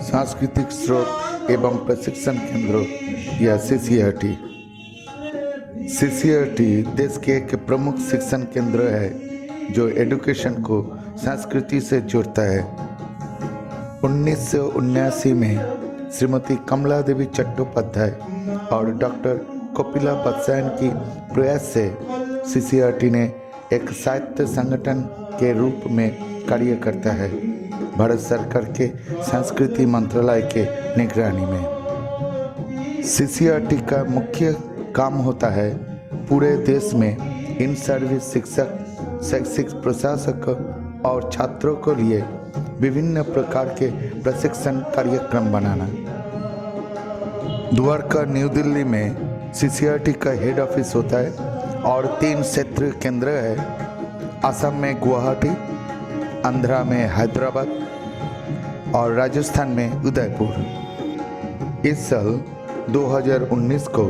सांस्कृतिक स्रोत एवं प्रशिक्षण केंद्रों या सीसीआरटी। सीसीआरटी देश के एक प्रमुख शिक्षण केंद्र है जो एजुकेशन को संस्कृति से जोड़ता है। 1979 में श्रीमती कमला देवी चट्टोपाध्याय और डॉक्टर कपिला बत्सायन की प्रयास से सीसीआरटी ने एक साहित्य संगठन के रूप में कार्य करता है, भारत सरकार के संस्कृति मंत्रालय के निगरानी में। सीसीआरटी का मुख्य काम होता है पूरे देश में इन सर्विस शिक्षक, शैक्षिक प्रशासक और छात्रों के लिए विभिन्न प्रकार के प्रशिक्षण कार्यक्रम बनाना। द्वारका न्यू दिल्ली में सीसीआरटी का हेड ऑफिस होता है और 3 क्षेत्रीय केंद्र है। असम में गुवाहाटी, आंध्रा में हैदराबाद और राजस्थान में उदयपुर। इस साल 2019 को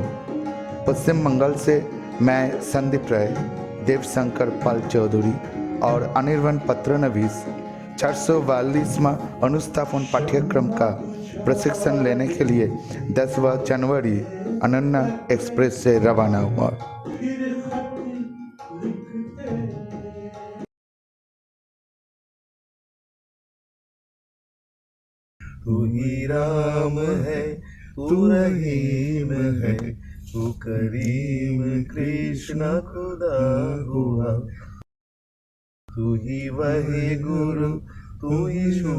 पश्चिम बंगाल से मैं संदीप राय, देवशंकर पाल चौधरी और अनिर्वन पत्रनवीस 442वां अनुस्थापन पाठ्यक्रम का प्रशिक्षण लेने के लिए 10वां जनवरी अनन्या एक्सप्रेस से रवाना हुआ। तू ही राम है, तू रहीम है, तू करीम कृष्ण खुदा हुआ। तू ही वही गुरु, तू ही यीशु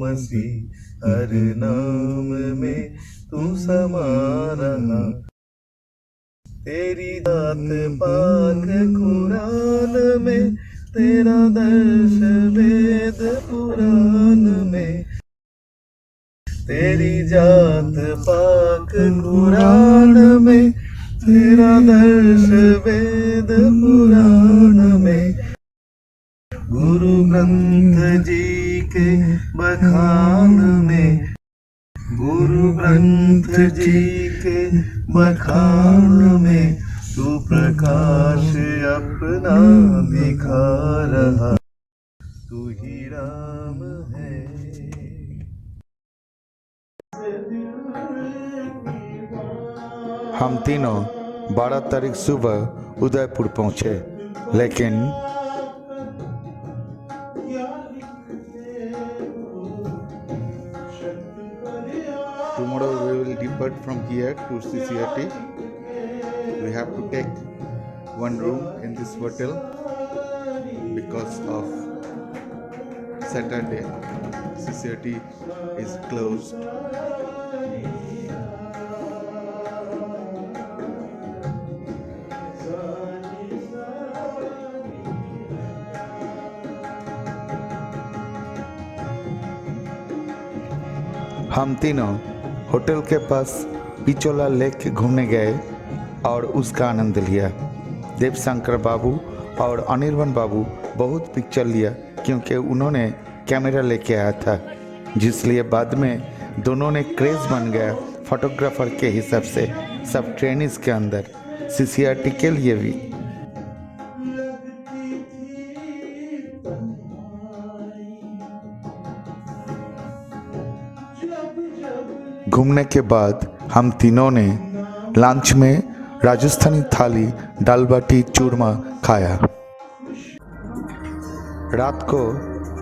मसीह, हर नाम में तू समा रहा। तेरी दात पाक कुरान में, तेरा दर्श वेद पुराण में। तेरी जात पाक कुरान में, तेरा दर्श वेद पुराण में। गुरु ग्रंथ जी के बखान में, गुरु ग्रंथ जी के बखान में तू प्रकाश अपना दिखा रहा। तू ही राम है। हम तीनों 12 तारीख सुबह उदयपुर पहुंचे, लेकिन tomorrow we will depart from here to CCRT. We have to take one room in this hotel because of Saturday CCRT is closed. हम तीनों होटल के पास पिचोला लेक घूमने गए और उसका आनंद लिया। देवशंकर बाबू और अनिर्वन बाबू बहुत पिक्चर लिया क्योंकि उन्होंने कैमरा लेके आया था, जिसलिए बाद में दोनों ने क्रेज बन गया फोटोग्राफर के हिसाब से सब ट्रेनिंग्स के अंदर, सीसीआरटी के लिए भी। घूमने के बाद हम तीनों ने लंच में राजस्थानी थाली दाल बाटी चूरमा खाया। रात को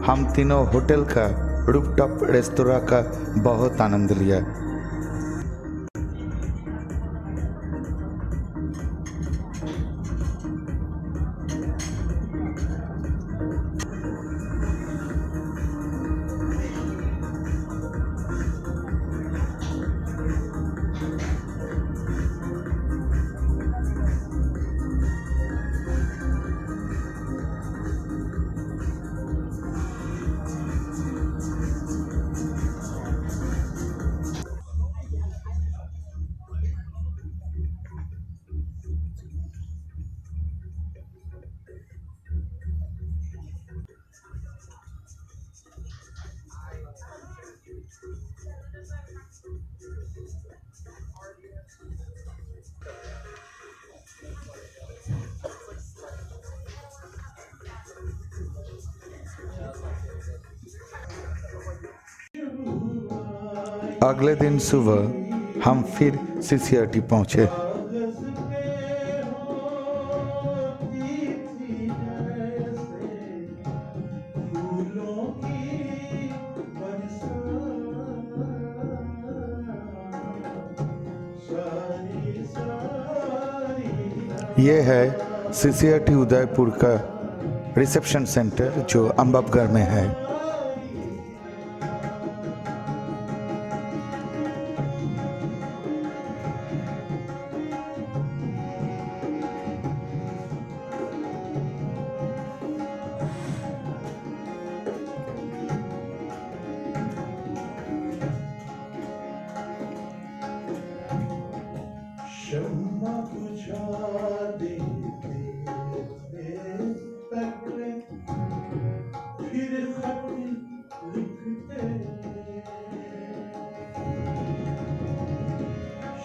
हम तीनों होटल का रूफटॉप रेस्तोरां का बहुत आनंद लिया। अगले दिन सुबह हम फिर सीसीआरटी पहुंचे। ये है सीसीआरटी उदयपुर का रिसेप्शन सेंटर जो अम्बबगढ़ में है। शम्मा बुझा देते पकड़े फिर खत लिखते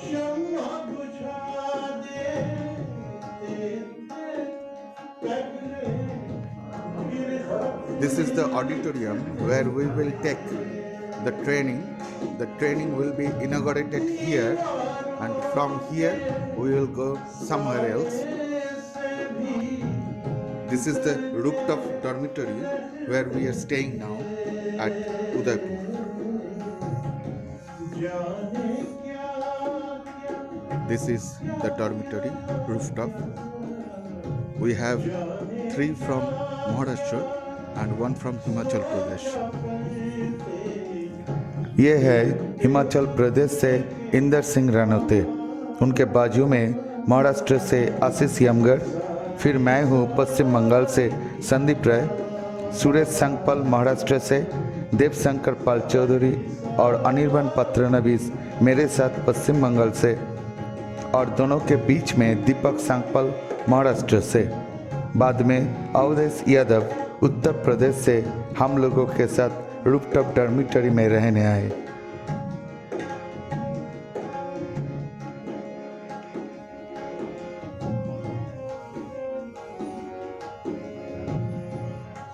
शम्मा बुझा देते पकड़े फिर खत। This is the auditorium where we will take the training. The training will be inaugurated here, and from here we will go somewhere else. This is the rooftop dormitory where we are staying now at Udaipur. This is the dormitory rooftop. We have 3 from Maharashtra and 1 from Himachal Pradesh. ये है हिमाचल प्रदेश से इंदर सिंह रानौते, उनके बाजू में महाराष्ट्र से आशीष यमगर, फिर मैं हूँ पश्चिम बंगाल से संदीप राय, सुरेश संगपाल महाराष्ट्र से, देव शंकर पाल चौधरी और अनिर्बान पत्रनवीस मेरे साथ पश्चिम बंगाल से, और दोनों के बीच में दीपक संगपाल महाराष्ट्र से। बाद में अवधेश यादव उत्तर प्रदेश से हम लोगों के साथ रूफटॉप डॉर्मिटरी में रहने आए।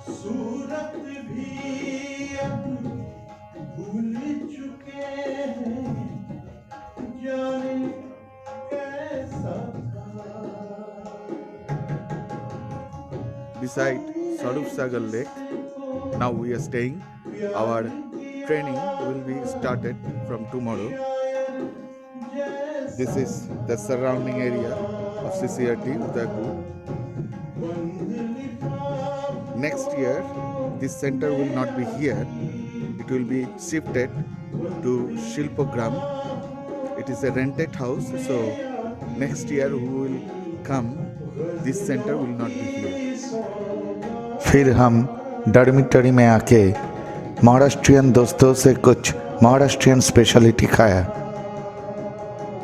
सूरत भी अब भूल चुके हैं जाने कैसा था। Beside Sarup Sagar Lake, now we are staying. Our training will be started from tomorrow. This is the surrounding area of CCRT Udaipur. Next year, this center will not be here. It will be shifted to Shilpogram. It is a rented house, so next year who will come, this center will not be here. फिर हम dormitory में आके महाराष्ट्रियन दोस्तों से कुछ Maharashtrian speciality खाया।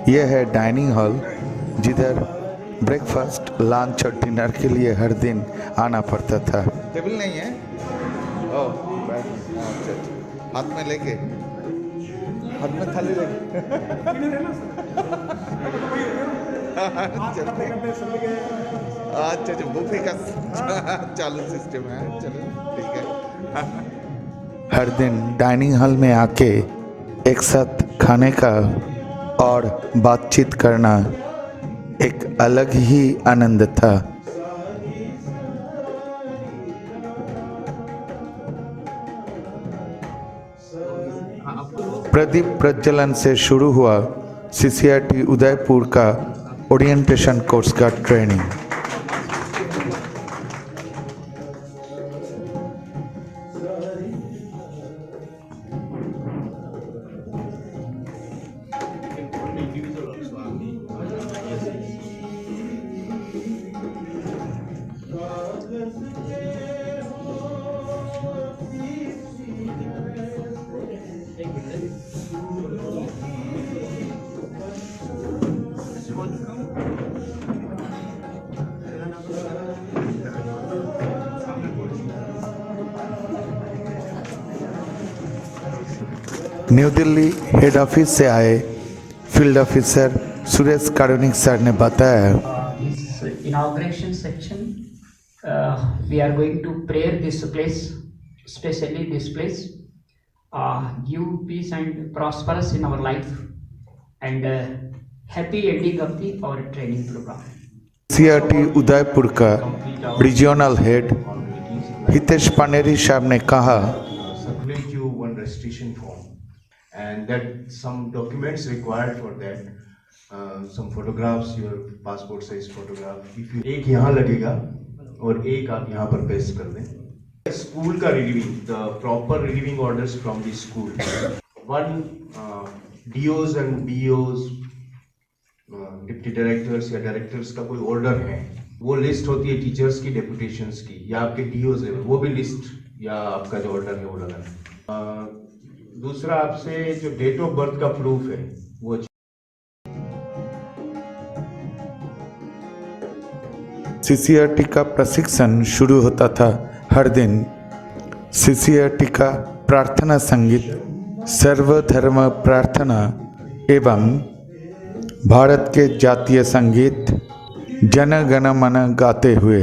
यह है डाइनिंग हॉल, जिधर ब्रेकफास्ट, लंच और डिनर के लिए हर दिन आना पड़ता था। टेबल नहीं है? ओह, हाथ में लेके, हाथ में थाली लेके। अच्छा अच्छा, बुफे का चालू सिस्टम है, चलो ठीक है। हर दिन डाइनिंग हॉल में आके एक साथ खाने का और बातचीत करना एक अलग ही आनंद था। प्रदीप प्रज्वलन से शुरू हुआ सीसीआरटी उदयपुर का ओरिएंटेशन कोर्स का training. New Delhi head office से आए फील्ड ऑफिसर सुरेश कारुणिक सर ने बताया, This inauguration section, we are going to prayer this place, especially this place. give peace and prosperous in our life, and happy ending of our training program. CRT Udaipur का regional head Hitesh Paneri साहब ने कहा, circulate you one registration form, and that some documents required for that, some photographs, your passport size photograph. If you एक यहाँ लगेगा और एक आप यहाँ पर पेस्ट कर दें. School का relieving, the proper relieving orders from the school. One DOs and BOs, deputy directors या डायरेक्टर्स का कोई ऑर्डर है, वो लिस्ट होती है टीचर्स की, डेपुटेशंस की, या आपके डीओज है, वो भी लिस्ट या आपका जो ऑर्डर है वो लगाना. दूसरा, आपसे जो डेट ऑफ बर्थ का प्रूफ है वो. सीसीआरटी का प्रशिक्षण शुरू होता था हर दिन. सीसीआरटी का प्रार्थना संगीत सर्वधर्म प्रार्थना एवं भारत के जातीय संगीत जन गण मन गाते हुए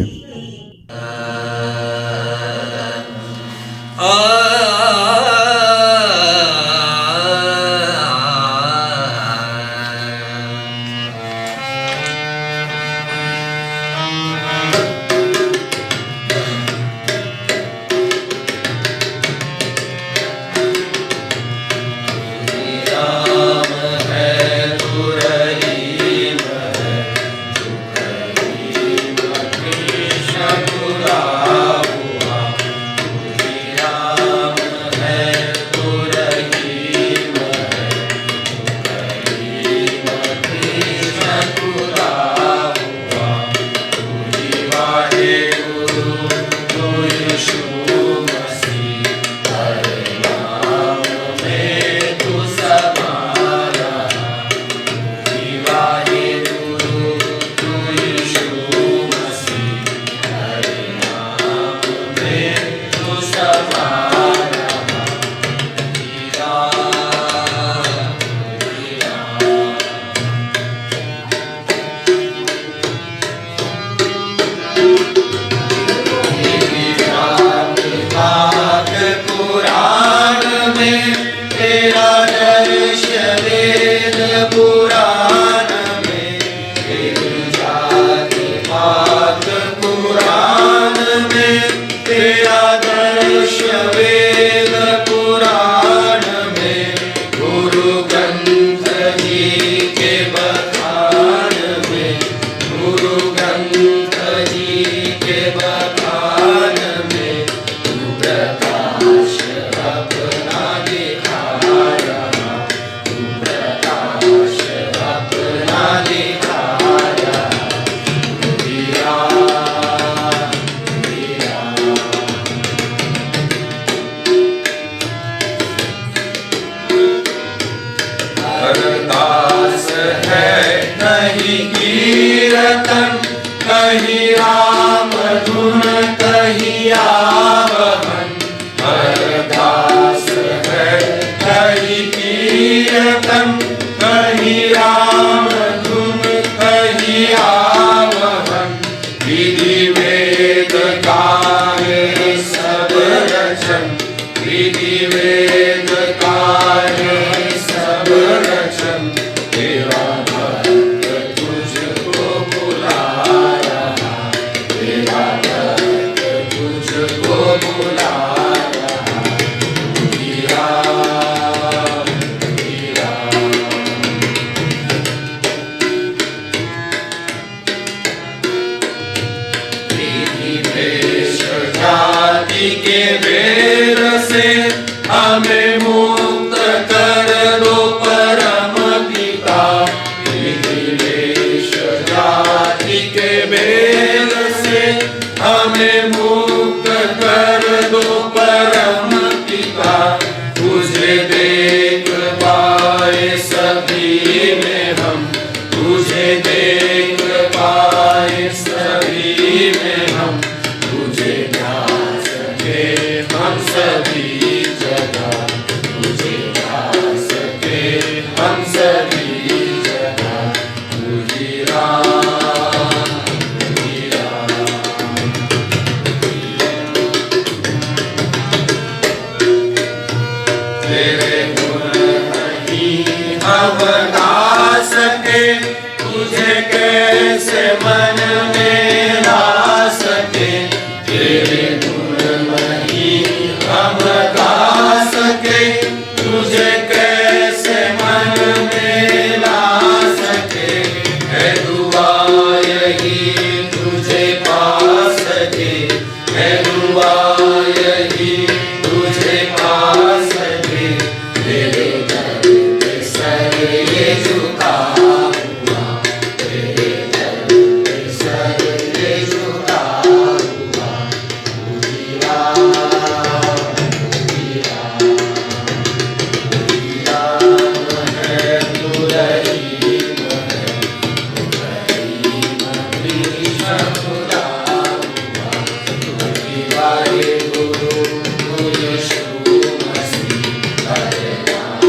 कहीं राम धुन कहीं आवहन, हरदास है कहीं कीर्तन, कहीं राम धुन कहीं आवहन, विधि वेद कार्य सब रचन, विधि वेद कार्य सब रचन, तेरा भक्त तुझको बुला रहा, तेरा भक्त तुझको बुला रहा, हीरा हीरा। विधि वेश जाति के वेद से हमें मुक्त कर दो परम पिता, विधि वेश जाति के वेद से हमें मुक्त कर दो परम पिता, तुझे देख पाए सभी में हम, तुझे देख पाए सभी में हम, तुझे ध्यान सके हम सभी जगह, तुझे तेरे गुण नहीं हम गा सके, तुझे कैसे मन में ला सके। तेरे गुण नहीं हम गा सके, तुझे कैसे मन में ला सके। है दुआ यही तुझे पा सके, है दुआ यही तुझे पा सके। तेरे दर पे सर ये झुका हुआ, तेरे दर पे सर ये झुका हुआ। तुझिया है तू रहीम है, तू रहीम कृष्ण खुदा हुआ। तुझिया ये गुरु तू यीशु मसीह, हरे नाम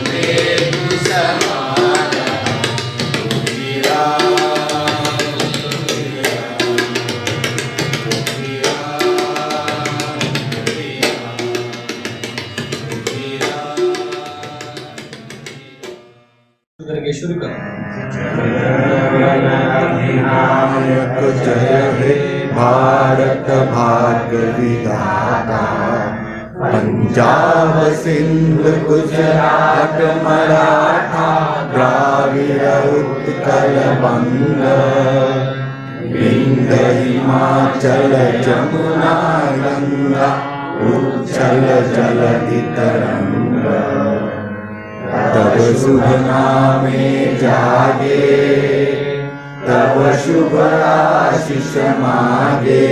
में तू समाना। तुझिया करके शुरू करो। नायक जय हे भारत भाग्य विधाता, पंजाब सिंध गुजरात मराठा द्राविड़ उत्कल बंग, विंध्य हिमाचल जमुना गंगा उच्चल जलधि तरंग। तब शुभ नामे जागे, तब शुभ आशीष मागे,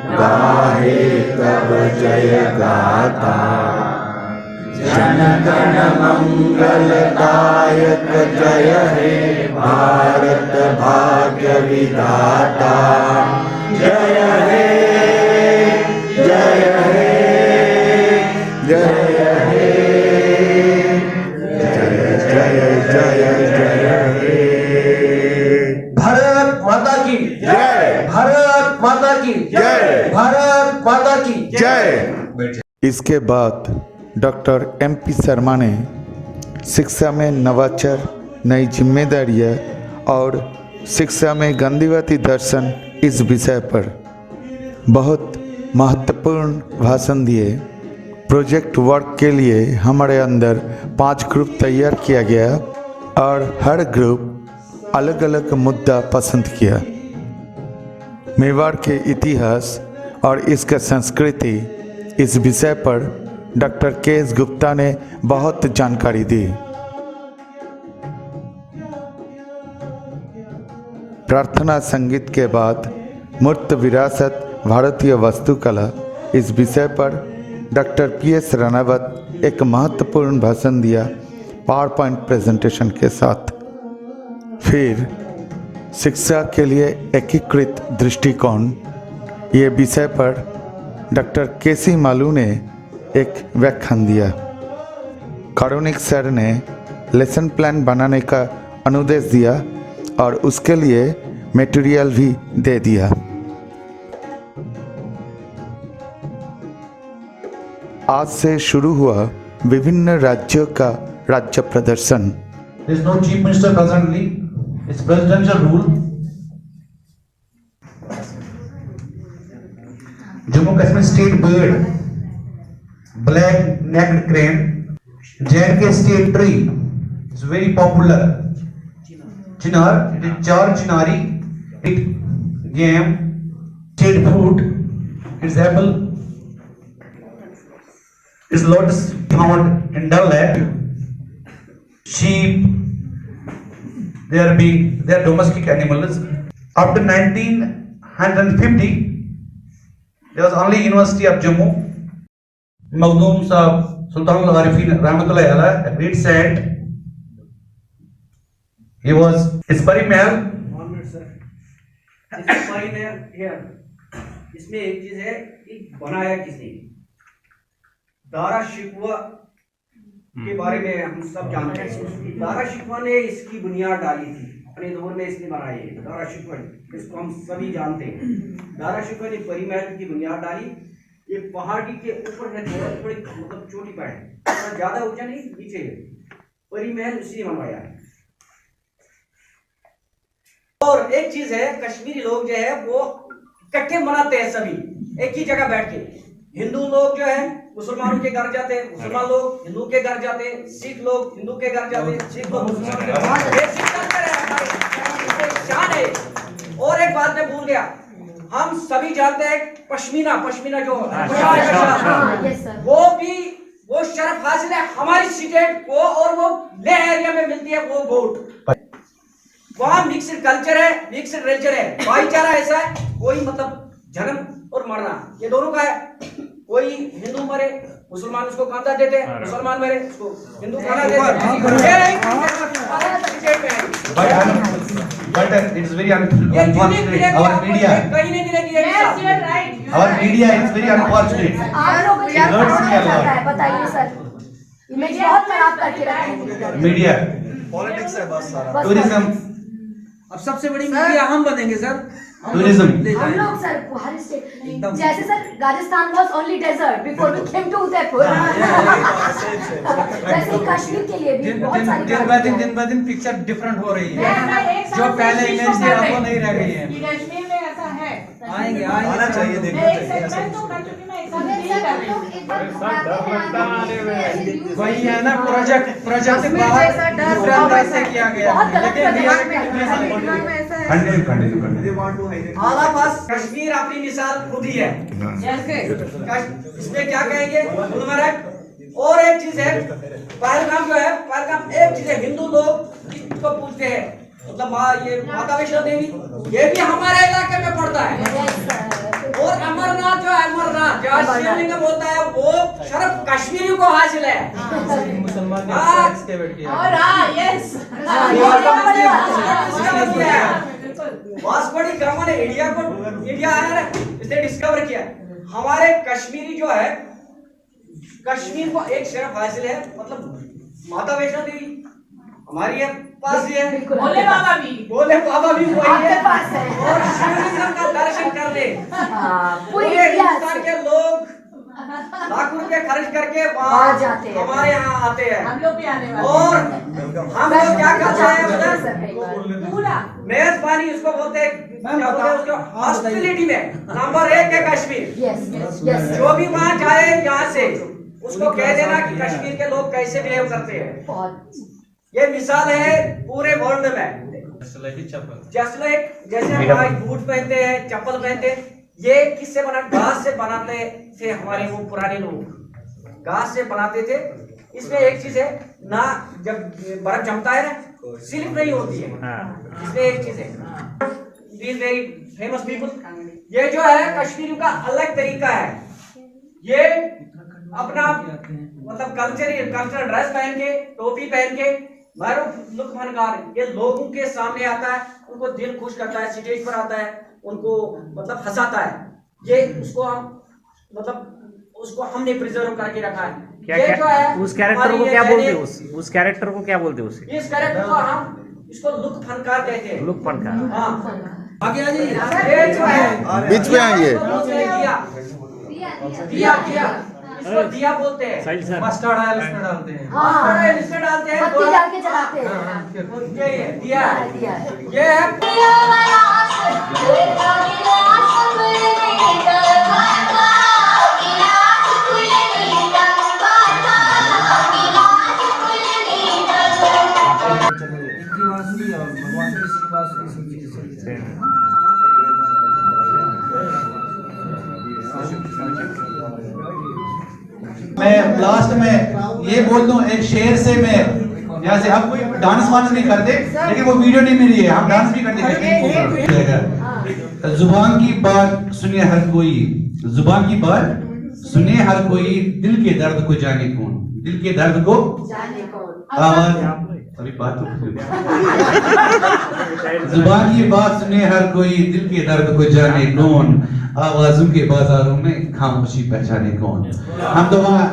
गाहे तब जय गाता। जन गण मंगल दायक जय हे भारत भाग्य विधाता। जय हे जय हे जय हे भारत माता की जय। भारत माता की जय। भारत माता की जय। इसके बाद डॉक्टर MP शर्मा ने शिक्षा में नवाचार, नई जिम्मेदारियां और शिक्षा में गांधीवादी दर्शन इस विषय पर बहुत महत्वपूर्ण भाषण दिए। प्रोजेक्ट वर्क के लिए हमारे अंदर 5 ग्रुप तैयार किया गया और हर ग्रुप अलग अलग मुद्दा पसंद किया। मेवाड़ के इतिहास और इसका संस्कृति इस विषय पर डॉक्टर KS गुप्ता ने बहुत जानकारी दी। प्रार्थना संगीत के बाद मूर्त विरासत भारतीय वास्तुकला इस विषय पर डॉक्टर PS रानावत एक महत्वपूर्ण भाषण दिया पावर पॉइंट प्रेजेंटेशन के साथ। फिर शिक्षा के लिए एकीकृत दृष्टिकोण ये विषय पर डॉक्टर KC मालू ने एक व्याख्यान दिया। कारुणिक सर ने लेसन प्लान बनाने का अनुदेश दिया और उसके लिए मटेरियल भी दे दिया। आज से शुरू हुआ विभिन्न राज्यों का राज्य प्रदर्शन। There is no chief minister presently. It's presidential rule. Jammu Kashmir state bird, black necked crane. J&K state tree is very popular. Chinar, it is char chinari. It game, state fruit. It's apple. It's lotus found in Dal Lake. Sheep, they are domestic animals. After 1950, there was only University of Jammu. Makhdoom Sahab, Sultan al-Arifin Rahmatullahi Alayhi, a great saint. He was Isbari Mahal. 1 minute sir. This fine here. इसमें एक चीज है कि बनाया किसने। दारा शिकवा के बारे में हम सब जानते हैं। दारा शिकवा ने इसकी बुनियाद डाली थी, अपने दौर में इसने बनाई है दारा शिकवा, इसको हम सभी जानते हैं। दारा शिकवा ने परी महल की बुनियाद डाली ये पहाड़ी के ऊपर है, थोड़ी मतलब छोटी पहाड़ है, थोड़ा ज्यादा ऊंचा नहीं, नीचे है। परी महल उसी ने बनवाया है। और एक चीज है, कश्मीरी लोग जो है वो इकट्ठे मनाते हैं, सभी एक ही जगह बैठ के। हिंदू लोग जो है मुसलमानों के घर जाते हैं, मुसलमान लोग हिंदू के घर जाते हैं, सिख लोग हिंदू के घर जाते हैं, सिख लोग मुसलमान के घर। ये सिख कल्चर है हमारे, शान है। और एक बात मैं भूल गया, हम सभी जानते हैं पश्मीना, पश्मीना जो वो भी वो शर्फ हासिल है हमारी स्टेट को, और वो लेह एरिया में मिलती है वो वोट। वहाँ मिक्सड कल्चर है, मिक्सड रिलीजन है, भाईचारा ऐसा है, कोई मतलब जन्म और मरना ये दोनों का है। कोई हिंदू मरे मुसलमान उसको खाना देते हैं, मुसलमान मरे उसको हिंदू खाना देते हैं। But it's very unfortunate. Our media कहीं नहीं मिलेगी ये Yes, you are मिसाल। right. Our media is very unfortunate. आप लोगों को It hurts me a lot. बताइए सर, इमेज बहुत खराब करके रखी है Media, पॉलिटिक्स है बस सारा। बस tourism, अब सबसे बड़ी मीडिया हम बनेंगे सर। tourism. हम लोग सर हर स्टेट, जैसे sir Rajasthan was only desert before we came to Udaipur, वैसे ही कश्मीर के लिए भी बहुत सारी दिन ब दिन पिक्चर डिफरेंट हो रही है। जो पहले इमेज थी अब वो नहीं रह गई है। कि कश्मीर में ऐसा है। आएंगे आना चाहिए, देखना चाहिए। मैं तो कर चुकी, मैं एक साथ नहीं कर रही। वही है ना, प्रोजेक्ट बाहर डिफरेंट वैसे किया गया, लेकिन reality continue. All of us Kashmir अपनी मिसाल खुद ही है। इसमें क्या कहेंगे, गुलमर्ग। और एक चीज है पहलगाम जो है, पहलगाम एक चीज है, हिंदू लोग इसको पूछते हैं, मतलब ये माता वैष्णो देवी ये भी हमारे इलाके में पड़ता है। और अमरनाथ जो है, अमरनाथ जहाँ शिवलिंगम होता है वो शर्फ कश्मीरी को हासिल है। मुसलमान के बैठ गया। और हाँ, यस। वास्को डी गामा ने इंडिया आया ना, इसने डिस्कवर किया हमारे कश्मीरी जो है, कश्मीर को एक शर्फ हासिल है, मतलब माता वैष्णो देवी हमारी है, पास ही है, भोले बाबा भी वही आपके है, पास है। और शिवलिंगम का दर्शन करने पूरी पूरे इंडिया हिंदुस्तान के लोग लाखों रुपए खर्च करके वहाँ जाते हैं, हमारे यहाँ आते हैं। हम लोग भी आने वाले और हम लोग क्या करते हैं, हैं। पूरा मेजबानी उसको बोलते हैं, क्या बोलते हैं उसको, हॉस्पिटलिटी में नंबर 1 है कश्मीर। यस यस जो भी वहाँ जाए यहाँ से उसको कह देना कि कश्मीर के लोग कैसे बिहेव करते हैं। बहुत ये मिसाल है पूरे वर्ल्ड में। जस्ट लाइक जैसे हम आज बूट पहनते हैं, चप्पल पहनते हैं, ये किससे बना, घास से बनाते थे हमारे वो पुराने लोग, घास से बनाते थे। इसमें एक चीज है ना, जब बर्फ जमता है ना स्लिप नहीं होती है, इसमें एक चीज है, दीज वेरी फेमस पीपल। ये जो है कश्मीरी का अलग तरीका है, ये अपना मतलब कल्चरल ड्रेस पहन के, टोपी पहन के, मारूफ लुक फनकार, ये लोगों के सामने आता है, उनको दिल खुश करता है, स्टेज पर आता है, उनको मतलब हंसाता है। ये उसको हम मतलब उसको हमने प्रिजर्व करके रखा है। ये जो है उस कैरेक्टर को क्या बोलते हो, उस कैरेक्टर को क्या बोलते हो, इस कैरेक्टर को हम इसको लुक फनकार कहते हैं। लुक फनकार। हाँ आगे आ जाइए। ये जो है बीच में आइए। दिया इसको दिया बोलते हैं। मस्टर्ड ऑयल इसमें डालते हैं। हाँ इसमें डालते हैं, पत्ती डाल के जलाते हैं। ये है दिया, दिया है। ये है इनकी बांसुरी और भगवान कृष्ण की बांसुरी सब चीजें चलती हैं। मैं लास्ट में ये बोल दूं, एक शेर से मैं यहाँ से, हम कोई डांस वांस नहीं करते, लेकिन वो वीडियो नहीं मिली है, हम डांस भी करते। जुबान की बात सुने हर कोई, जुबान की बात सुने हर कोई, दिल के दर्द को जाने कौन, दिल के दर्द को जाने कौन। आवाज अभी बात तो जुबान की बात सुने हर कोई, दिल के दर्द को जाने कौन, आवाजों के बाजारों में खामोशी पहचाने कौन। हम तो वहाँ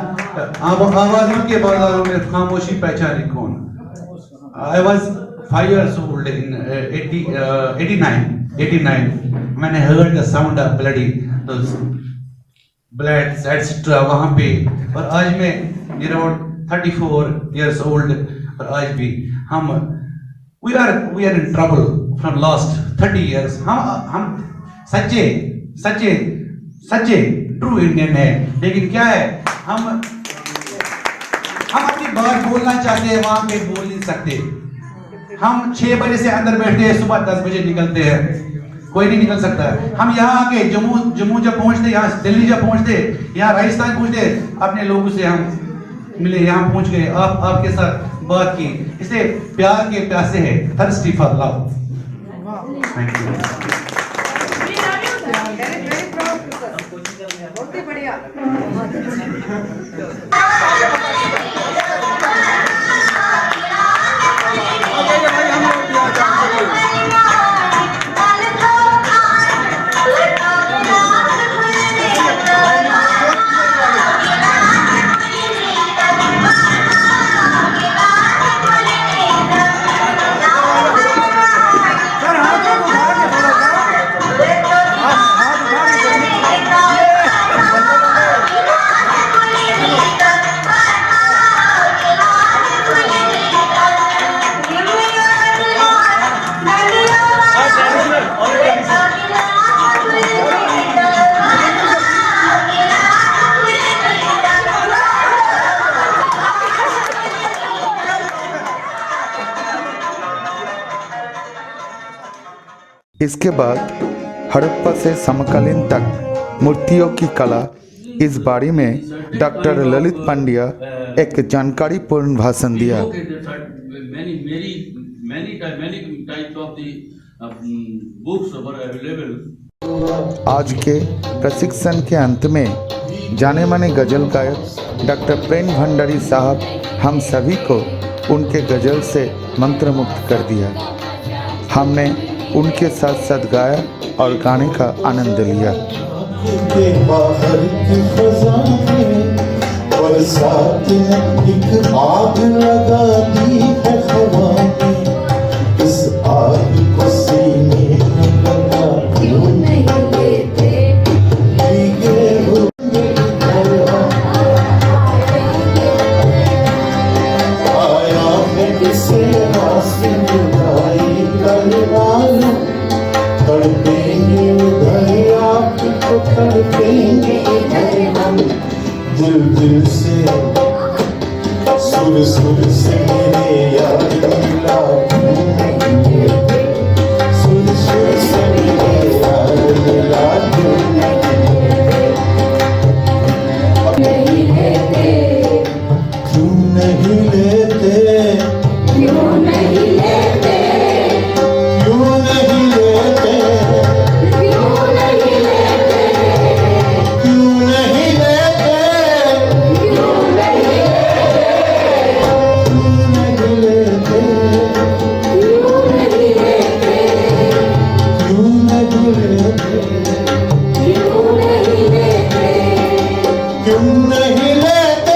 आवाजों के बाजारों में खामोशी पहचाने कौन। I was 5 years old in 89 when I heard the sound of bloody, those blood etcetera वहाँ पे। और आज मैं नियर अबाउट 34 years old, और आज भी हम we are in trouble from last 30 years। हम सच्चे सच्चे सच्चे ट्रू इंडियन है, लेकिन क्या है हम अपनी बात बोलना चाहते हैं, वहां पे बोल नहीं सकते। हम 6 बजे से अंदर बैठते हैं, सुबह 10 बजे निकलते हैं, कोई नहीं निकल सकता। हम यहाँ आके जम्मू जब पहुंचते, यहाँ दिल्ली जब पहुंचते, यहाँ राजस्थान पहुंचते, अपने लोगों से हम मिले, यहाँ पहुंच गए, आपके साथ बात की, इसलिए प्यार के प्यासे है, thirsty for love. Thank you. इसके बाद हड़प्पा से समकालीन तक मूर्तियों की कला, इस बारे में डॉक्टर ललित पांड्या एक जानकारीपूर्ण भाषण दिया। आज के प्रशिक्षण के अंत में जाने माने गजल गायक डॉक्टर प्रेम भंडारी साहब हम सभी को उनके गजल से मंत्रमुग्ध कर दिया। हमने उनके साथ साथ गाया और गाने का आनंद लिया। बाहर की फजा में बरसात ने एक आग लगा दी है हवा में, इस आग को सीने में लगा क्यों नहीं लेते भीगे हुए आया है किसे रास्ते बुलाई करवाना, तड़पेंगे उधर आपको तड़पेंगे इधर हम, दिल दिल से सुर सुर से मेरे यार मिला, सुर सुर से मेरे यार मिला, क्यों नहीं लेते, क्यों नहीं लेते, क्यों नहीं लेते, क्यों नहीं लेते, क्यों नहीं लेते, क्यों नहीं लेते, क्यों नहीं लेते, क्यों नहीं लेते, क्यों नहीं लेते, क्यों नहीं लेते, क्यों नहीं लेते, क्यों नहीं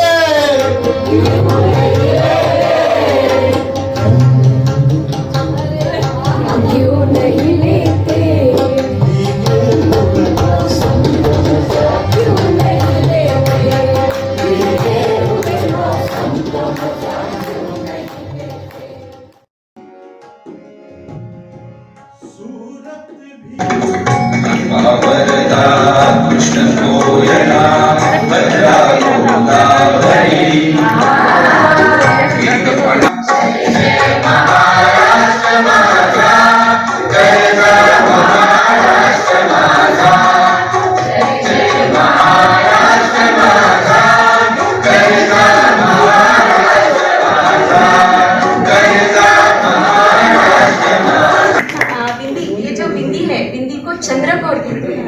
चंद्रकोर कहते हैं।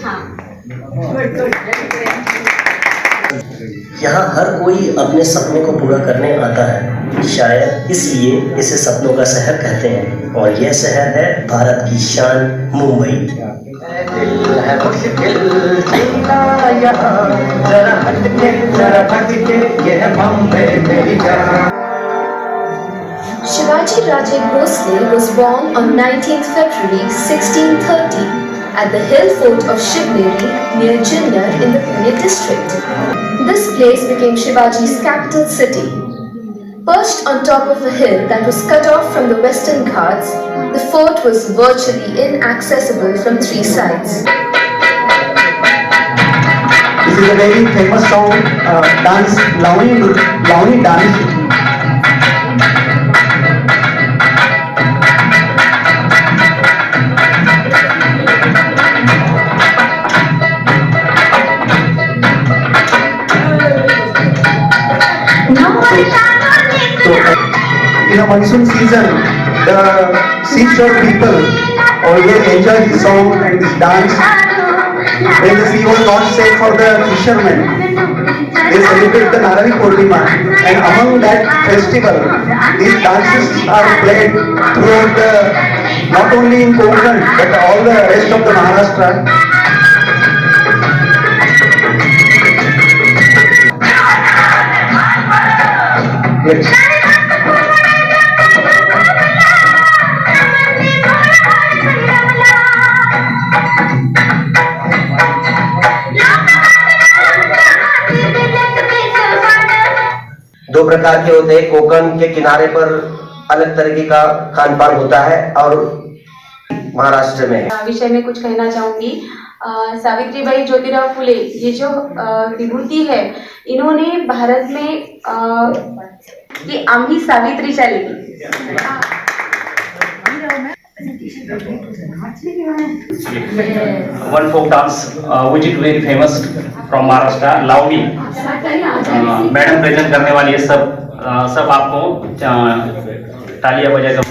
हाँ, यहाँ हर कोई अपने सपने को पूरा करने आता है, शायद इसलिए इसे सपनों का शहर कहते हैं, और यह शहर है भारत की शान Mumbai. Shivaji Raje Bhosle was born on 19th February 1630 at the hill fort of Shivneri near Jinnar in the Pune district. This place became Shivaji's capital city. Perched on top of a hill that was cut off from the western Ghats, the fort was virtually inaccessible from three sides. This is a very famous song, dance, Launi dance. In a monsoon season, the seashore people always enjoy this song and this dance. When the sea was not safe for the fishermen, they celebrate the Narali Purnima, and among that festival, these dances are played throughout the, not only in Konkan, but all the rest of the Maharashtra. Yes. दो प्रकार के होते हैं। कोकण के किनारे पर अलग तरीके का खान पान होता है और महाराष्ट्र में विषय में कुछ कहना चाहूंगी। सावित्रीबाई ज्योतिराव फुले ये जो विभूति है, इन्होंने भारत में कि आम्ही सावित्रीच्या लेकी One folk dance which is very famous from Maharashtra, Launi. Madam present करने वाली है। सब आपको तालियां बजाकर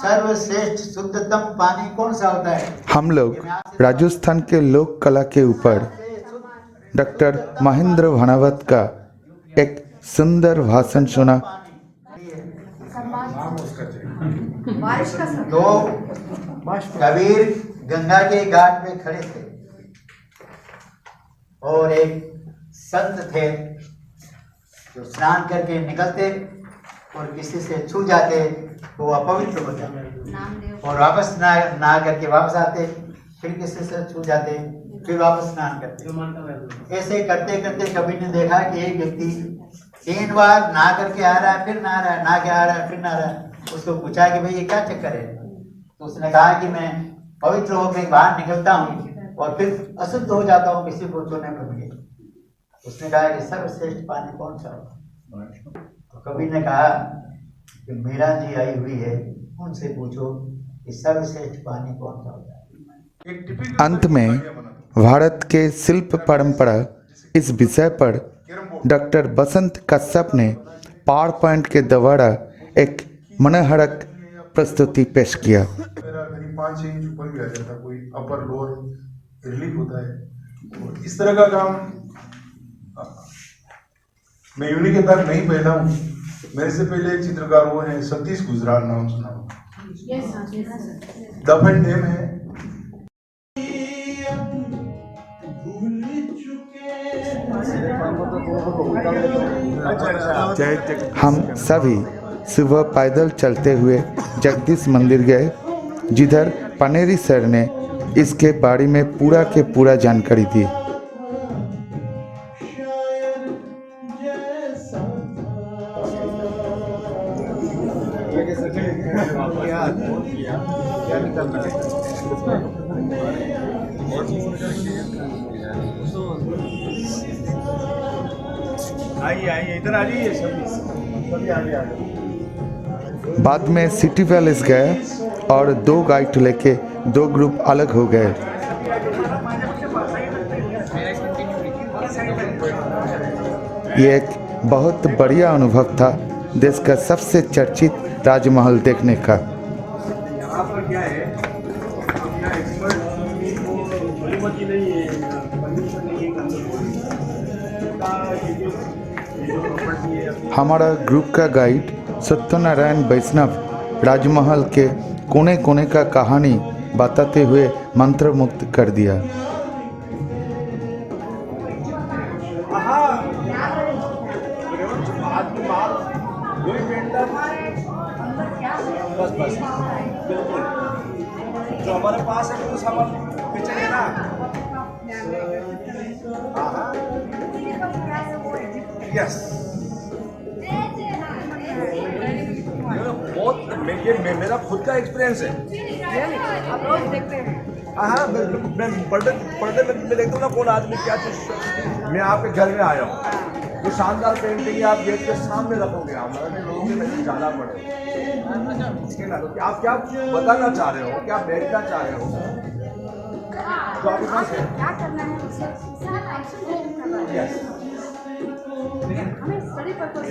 सर्वश्रेष्ठ शुद्धतम पानी कौन सा होता है? हम लोग राजस्थान के लोक कला के ऊपर डॉक्टर महेंद्र भाणावत का एक सुंदर भाषण सुना। तो कबीर गंगा के घाट में खड़े थे और एक संत थे जो स्नान करके निकलते और किसी से छू जाते तो वो अपवित्र हो जाते और वापस ना करके वापस आते, फिर किसी से छू जाते फिर वापस स्नान करते। ऐसे करते करते कभी ने देखा कि एक व्यक्ति 3 बार नहा करके आ रहा है, फिर नहा रहा है, नहा के आ रहा है, फिर नहा रहा है। उसको पूछा कि भाई ये क्या चक्कर है? तो उसने कहा कि मैं पवित्र होकर बाहर निकलता हूँ और फिर अशुद्ध हो जाता हूँ किसी को छूने पर भी। उसने कहा कि सर्वश्रेष्ठ पानी कौन सा होगा? तो कवि ने कहा कि मीरा जी आई हुई है, उनसे पूछो कि सर्वश्रेष्ठ पानी कौन सा होगा। अंत में भारत के शिल्प परंपरा इस विषय पर डॉक्टर बसंत कश्यप ने पावर पॉइंट के द्वारा एक मनोहरक प्रस्तुति पेश किया। मेरा करीब 5-6 इंच ऊपर भी आ जाता, कोई अपर लोअर रिलीफ होता है। और इस तरह का काम मैं यूनिक तक नहीं पहला हूँ। मेरे से पहले एक चित्रकार वो है सतीश गुजराल, नाम सुना हो? दफ एंड डेम है। हम सभी सुबह पैदल चलते हुए जगदीश मंदिर गए, जिधर पनेरी सर ने इसके बारे में पूरा के पूरा जानकारी दी। आइए इधर आ जाइए, सभी आगे। बाद में सिटी पैलेस गए और 2 गाइड लेके 2 ग्रुप अलग हो गए। ये एक बहुत बढ़िया अनुभव था देश का सबसे चर्चित राजमहल देखने का। यहाँ पर क्या है, अपना एक्सपर्ट नहीं है, परमिशन नहीं है। हमारा ग्रुप का गाइड सत्यनारायण वैष्णव राजमहल के कोने कोने का कहानी बताते हुए मंत्रमुग्ध कर दिया। बस बिल्कुल जो हमारे पास है उस हम पिक्चर है ना। यस, बहुत मेरा खुद का एक्सपीरियंस है। आप रोज देखते हैं? हाँ, मैं पर्दे में देखता हूँ ना कौन आदमी क्या चीज। मैं आपके घर में आया हूँ, जो शानदार पेंटिंग आप गेट के सामने रखोगे, हमारे लोगों के लिए जाना पड़ेगा। तो आप क्या बताना चाह रहे हो, क्या भेजना चाह रहे हो, तो आपके पास है क्या करना है उससे करना है। हमें स्टडी पर्पस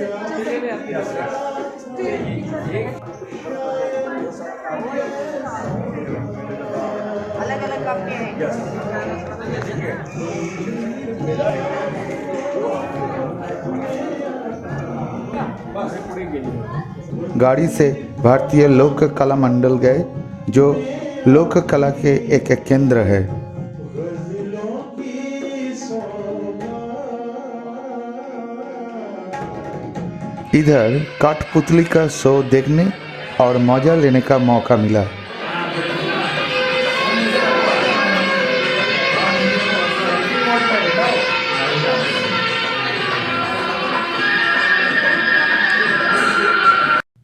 अलग अलग काम के हैं। गाड़ी से भारतीय लोक कला मंडल गए, जो लोक कला के एक केंद्र है। इधर कठपुतली का शो देखने और मजा लेने का मौका मिला।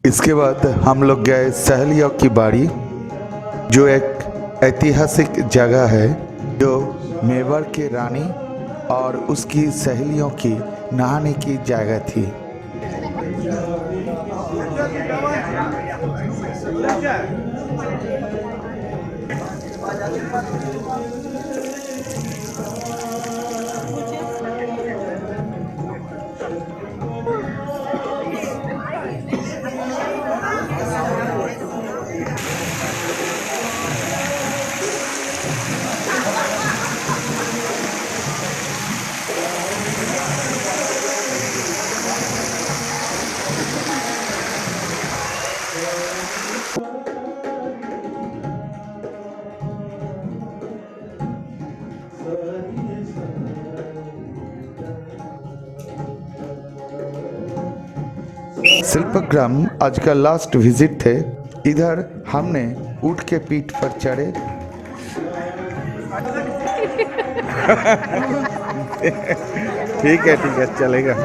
इसके बाद हम लोग गए सहेलियों की बाड़ी, जो एक ऐतिहासिक जगह है, जो मेवाड़ के रानी और उसकी सहेलियों की नहाने की जगह थी। शिल्पग्राम आज का लास्ट विजिट थे। इधर हमने ऊँट के पीठ पर चढ़े ठीक है चलेगा।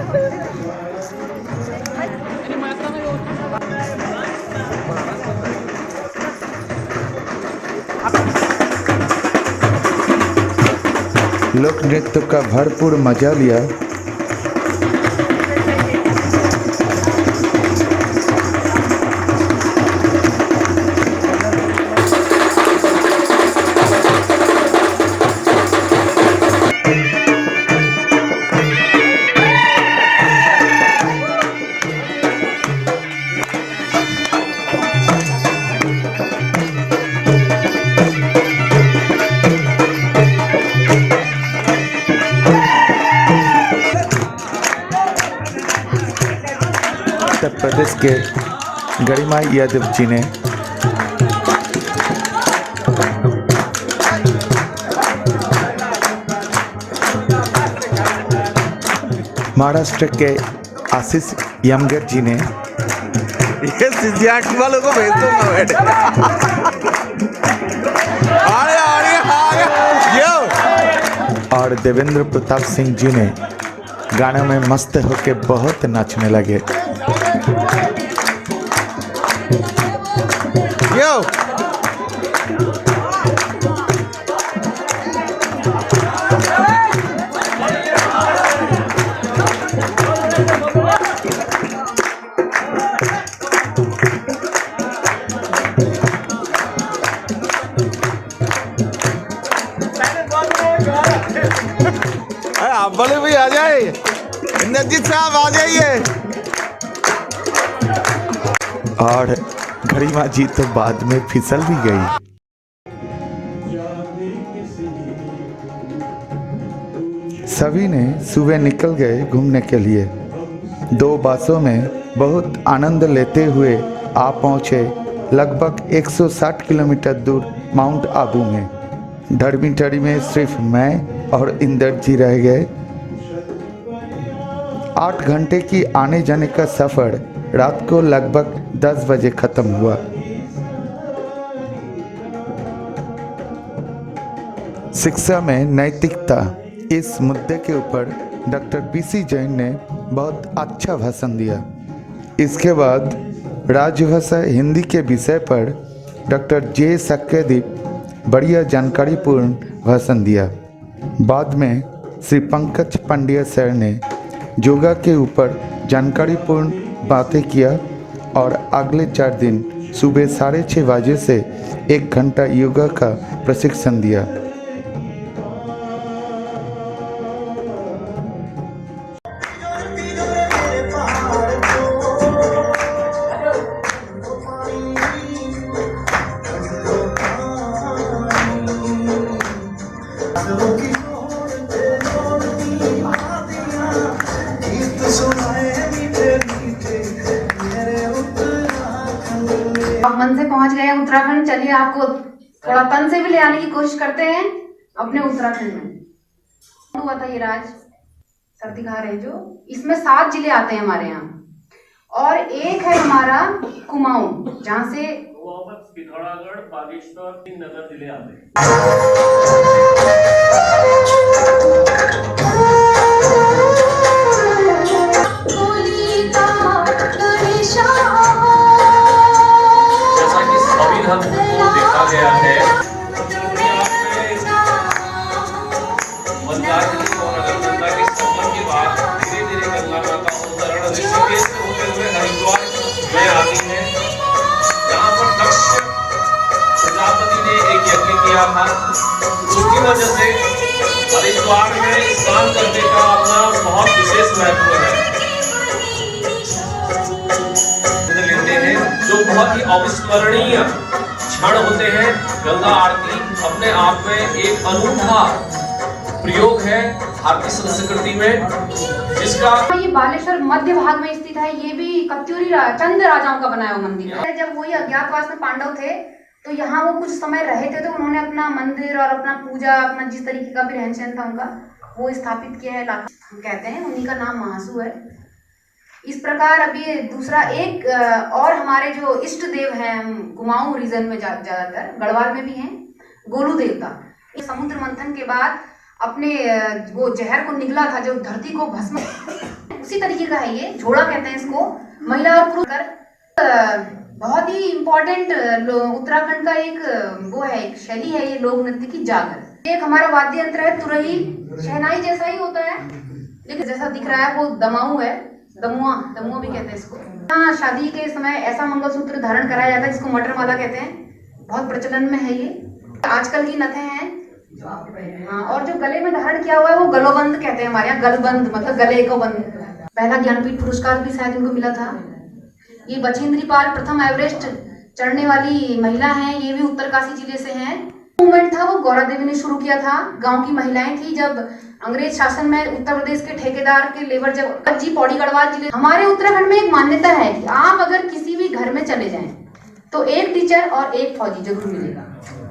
लोक नृत्य का भरपूर मजा लिया। उत्तर प्रदेश के गरिमा यादव जी ने महाराष्ट्र के आशीष यमगर जी ने ये सिद्धियाटी वालों को भेज दूंगा बेटे। और देवेंद्र प्रताप सिंह जी ने गाने में मस्त होके बहुत नाचने लगे। यो आप बोले भी आ जाए, इंद्रजीत साहब आ जाइए। और गरिमा जी तो बाद में फिसल भी गई। सभी ने सुबह निकल गए घूमने के लिए। 2 बसों में बहुत आनंद लेते हुए आ पहुँचे लगभग 160 किलोमीटर दूर माउंट आबू में। डॉर्मिटरी में सिर्फ मैं और इंदर जी रह गए। 8 घंटे की आने जाने का सफ़र रात को लगभग 10 बजे ख़त्म हुआ। शिक्षा में नैतिकता इस मुद्दे के ऊपर डॉक्टर पीसी जैन ने बहुत अच्छा भाषण दिया। इसके बाद राजभाषा हिंदी के विषय पर डॉक्टर जे सक्यदीप बढ़िया जानकारीपूर्ण भाषण दिया। बाद में श्री पंकज पांड्या सर ने योगा के ऊपर जानकारीपूर्ण बातें किया और अगले 4 दिन सुबह 6:30 बजे से 1 घंटा योगा का प्रशिक्षण दिया। आप मन से पहुंच गए उत्तराखंड। चलिए आपको थोड़ा तन से भी ले आने की कोशिश करते हैं अपने उत्तराखंड में। हुआ था ये राज सर दिखा रहे हैं जो, इसमें 7 जिले आते हैं हमारे यहाँ और एक है हमारा कुमाऊं जहाँ से पिथौरागढ़, बागेश्वर, 3 नगर जिले आते हैं। जैसा कि संविधान को देखा गया है, गंगा के संगम के बाद धीरे धीरे गंगा माता का अवतरण ऋषिकेश से होते हुए हरिद्वार में आती है, जहाँ पर दक्ष प्रजापति ने एक यज्ञ किया था। उसकी वजह से हरिद्वार में स्नान करने का अपना बहुत विशेष महत्व है। लेते हैं जो बहुत ही अविस्मरणीय क्षण होते हैं। गंगा आरती अपने आप में एक अनूठा प्रयोग है भारतीय संस्कृति में, जिसका ये बालेश्वर मध्य भाग में स्थित है। ये भी कत्यूरी चंद राजाओं का बनाया हुआ मंदिर है। जब वही अज्ञातवास में पांडव थे तो यहाँ वो कुछ समय रहे थे, तो उन्होंने अपना मंदिर और अपना पूजा, अपना जिस तरीके का भी रहन सहन था उनका, वो स्थापित किया है। हम कहते हैं उन्हीं का नाम महासू है। इस प्रकार अभी दूसरा एक और हमारे जो इष्ट देव हैं कुमाऊं रीजन में ज्यादातर, गढ़वाल में भी हैं, गोलू देवता। समुद्र मंथन के बाद अपने वो जहर को निगला था, जो धरती को भस्म, उसी तरीके का है ये। झोड़ा कहते हैं इसको। महिला और पुरुष कर बहुत ही इम्पोर्टेंट उत्तराखंड का एक वो है, एक शैली है ये लोक नृत्य की, जागर। एक हमारा वाद्य यंत्र है तुरही, शहनाई जैसा ही होता है लेकिन जैसा दिख रहा है वो दमाऊ है, दमुआ भी कहते हैं इसको। हाँ, शादी के समय ऐसा मंगलसूत्र धारण कराया जाता है जिसको मटर माला कहते हैं, बहुत प्रचलन में है ये। आजकल की नथें हैं। हाँ, और जो गले में धारण किया हुआ है वो गलोबंद कहते हैं हमारे यहाँ, गलबंद मतलब गले को बंद। पहला ज्ञानपीठ पुरस्कार भी शायद इनको मिला था। ये बछेंद्री पाल प्रथम एवरेस्ट चढ़ने वाली महिला हैं, ये भी उत्तरकाशी जिले से हैं। मूवमेंट था वो गौरा देवी ने शुरू किया था। गांव की महिलाएं थी जब अंग्रेज शासन में उत्तर प्रदेश के ठेकेदार के लेबर जब जी पौड़ी गढ़वाल जिले। हमारे उत्तराखंड में एक मान्यता है कि आप अगर किसी भी घर में चले जाएं तो एक टीचर और एक फौजी जरूर मिलेगा।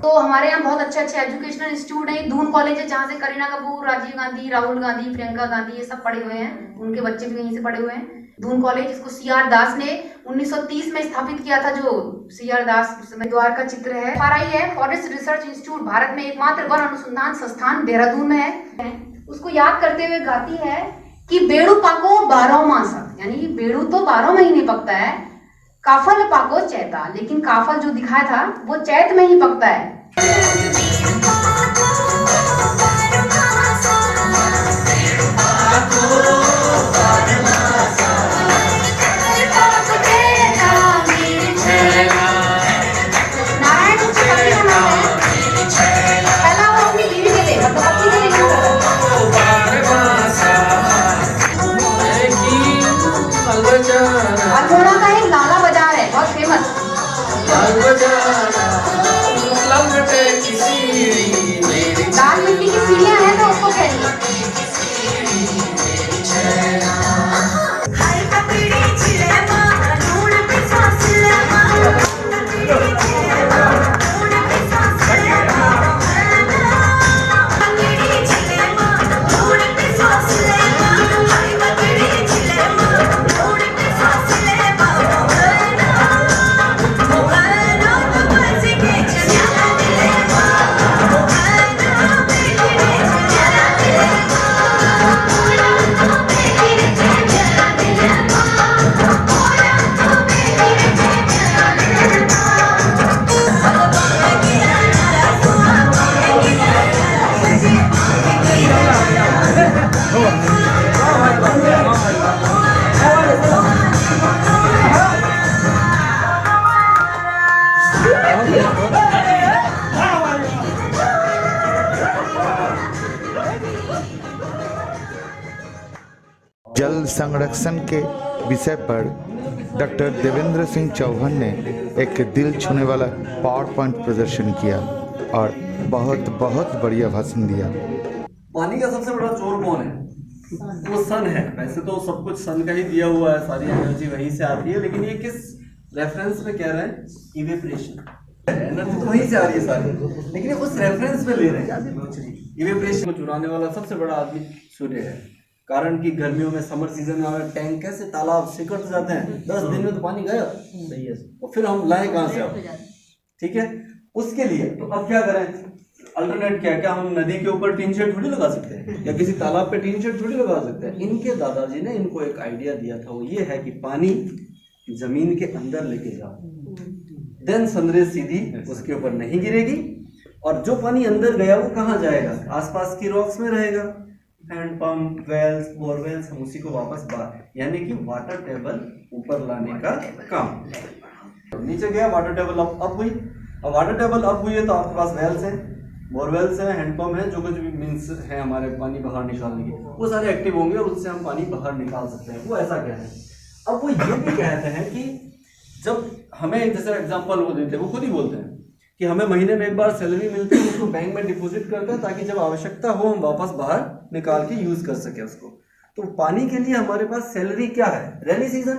तो हमारे यहाँ बहुत अच्छे अच्छे एजुकेशनल इंस्टीट्यूट है। दून कॉलेज है जहाँ से करीना कपूर, राजीव गांधी, राहुल गांधी, प्रियंका गांधी ये सब पढ़े हुए हैं, उनके बच्चे भी यहीं से पढ़े हुए हैं। दून कॉलेज, इसको CR दास ने 1930 में स्थापित किया था, जो CR दास द्वार का चित्र है। FRI है, फॉरेस्ट रिसर्च इंस्टीट्यूट, भारत में एकमात्र वन अनुसंधान संस्थान देहरादून में है। उसको याद करते हुए गाती है कि बेड़ू पाको 12 मास, यानी बेड़ू तो 12 महीने पकता है, काफल पाको चैता, लेकिन काफल जो दिखाया था वो चैत में ही पकता है। अल्मोड़ा का एक गाना बाजार है बहुत फेमस। लाल मिट्टी की सीढ़ियां हैं तो उसको कहिए। जल संरक्षण के विषय पर डॉक्टर देवेंद्र सिंह चौहान ने एक दिल छूने वाला पावर पॉइंट प्रदर्शन किया और बहुत बहुत बढ़िया भाषण दिया। पानी का सबसे बड़ा चोर कौन है? वो सन है। वैसे तो सब कुछ सन का ही दिया हुआ है, सारी एनर्जी वहीं से आती है, लेकिन ये किस रेफरेंस में कह रहे हैं? इवेपरेशन। एनर्जी तो वहीं से आ रही है सारी, लेकिन उस रेफरेंस में ले रहे हैं। इवेपरेशन को चुराने वाला सबसे बड़ा आदमी सूर्य है। कारण कि गर्मियों में समर सीजन में हमारे टैंक कैसे तालाब सिकुड़ जाते हैं, 10 दिन में तो पानी गया। सही है। और फिर हम लाए कहाँ से? ठीक है, उसके लिए तो अब क्या करें? अल्टरनेट क्या हम नदी के ऊपर टीन शेड थोड़ी लगा सकते हैं, या किसी तालाब पे टीन शेड थोड़ी लगा सकते हैं। इनके दादाजी ने इनको एक आइडिया दिया था, वो ये है कि पानी जमीन के अंदर लेके जाओ, देन सनरेज सीधी उसके ऊपर नहीं गिरेगी, और जो पानी अंदर गया वो कहाँ जाएगा? आसपास की रॉक्स में रहेगा। हैंड पंप, वेल्स, बोरवेल्स, हम उसी को वापस यानी कि वाटर टेबल ऊपर लाने का काम। नीचे गया, वाटर टेबल अप हुई। अब वाटर टेबल अप हुई है तो आपके पास वेल्स हैं, बोरवेल्स हैं, हैंडपम्प है, जो कुछ भी मीन्स है हमारे पानी बाहर निकालने के, वो सारे एक्टिव होंगे और उससे हम पानी बाहर निकाल सकते हैं। वो ऐसा कह रहे हैं। अब वो ये भी कहते हैं कि जब हमें जैसे एग्जाम्पल वो देते हैं, वो खुद ही बोलते हैं कि हमें महीने में एक बार सैलरी मिलती है, उसको बैंक में डिपॉजिट करते हैं ताकि जब आवश्यकता हो हम वापस बाहर निकाल के यूज कर सके उसको। तो पानी के लिए हमारे पास सैलरी क्या है? Rainy season.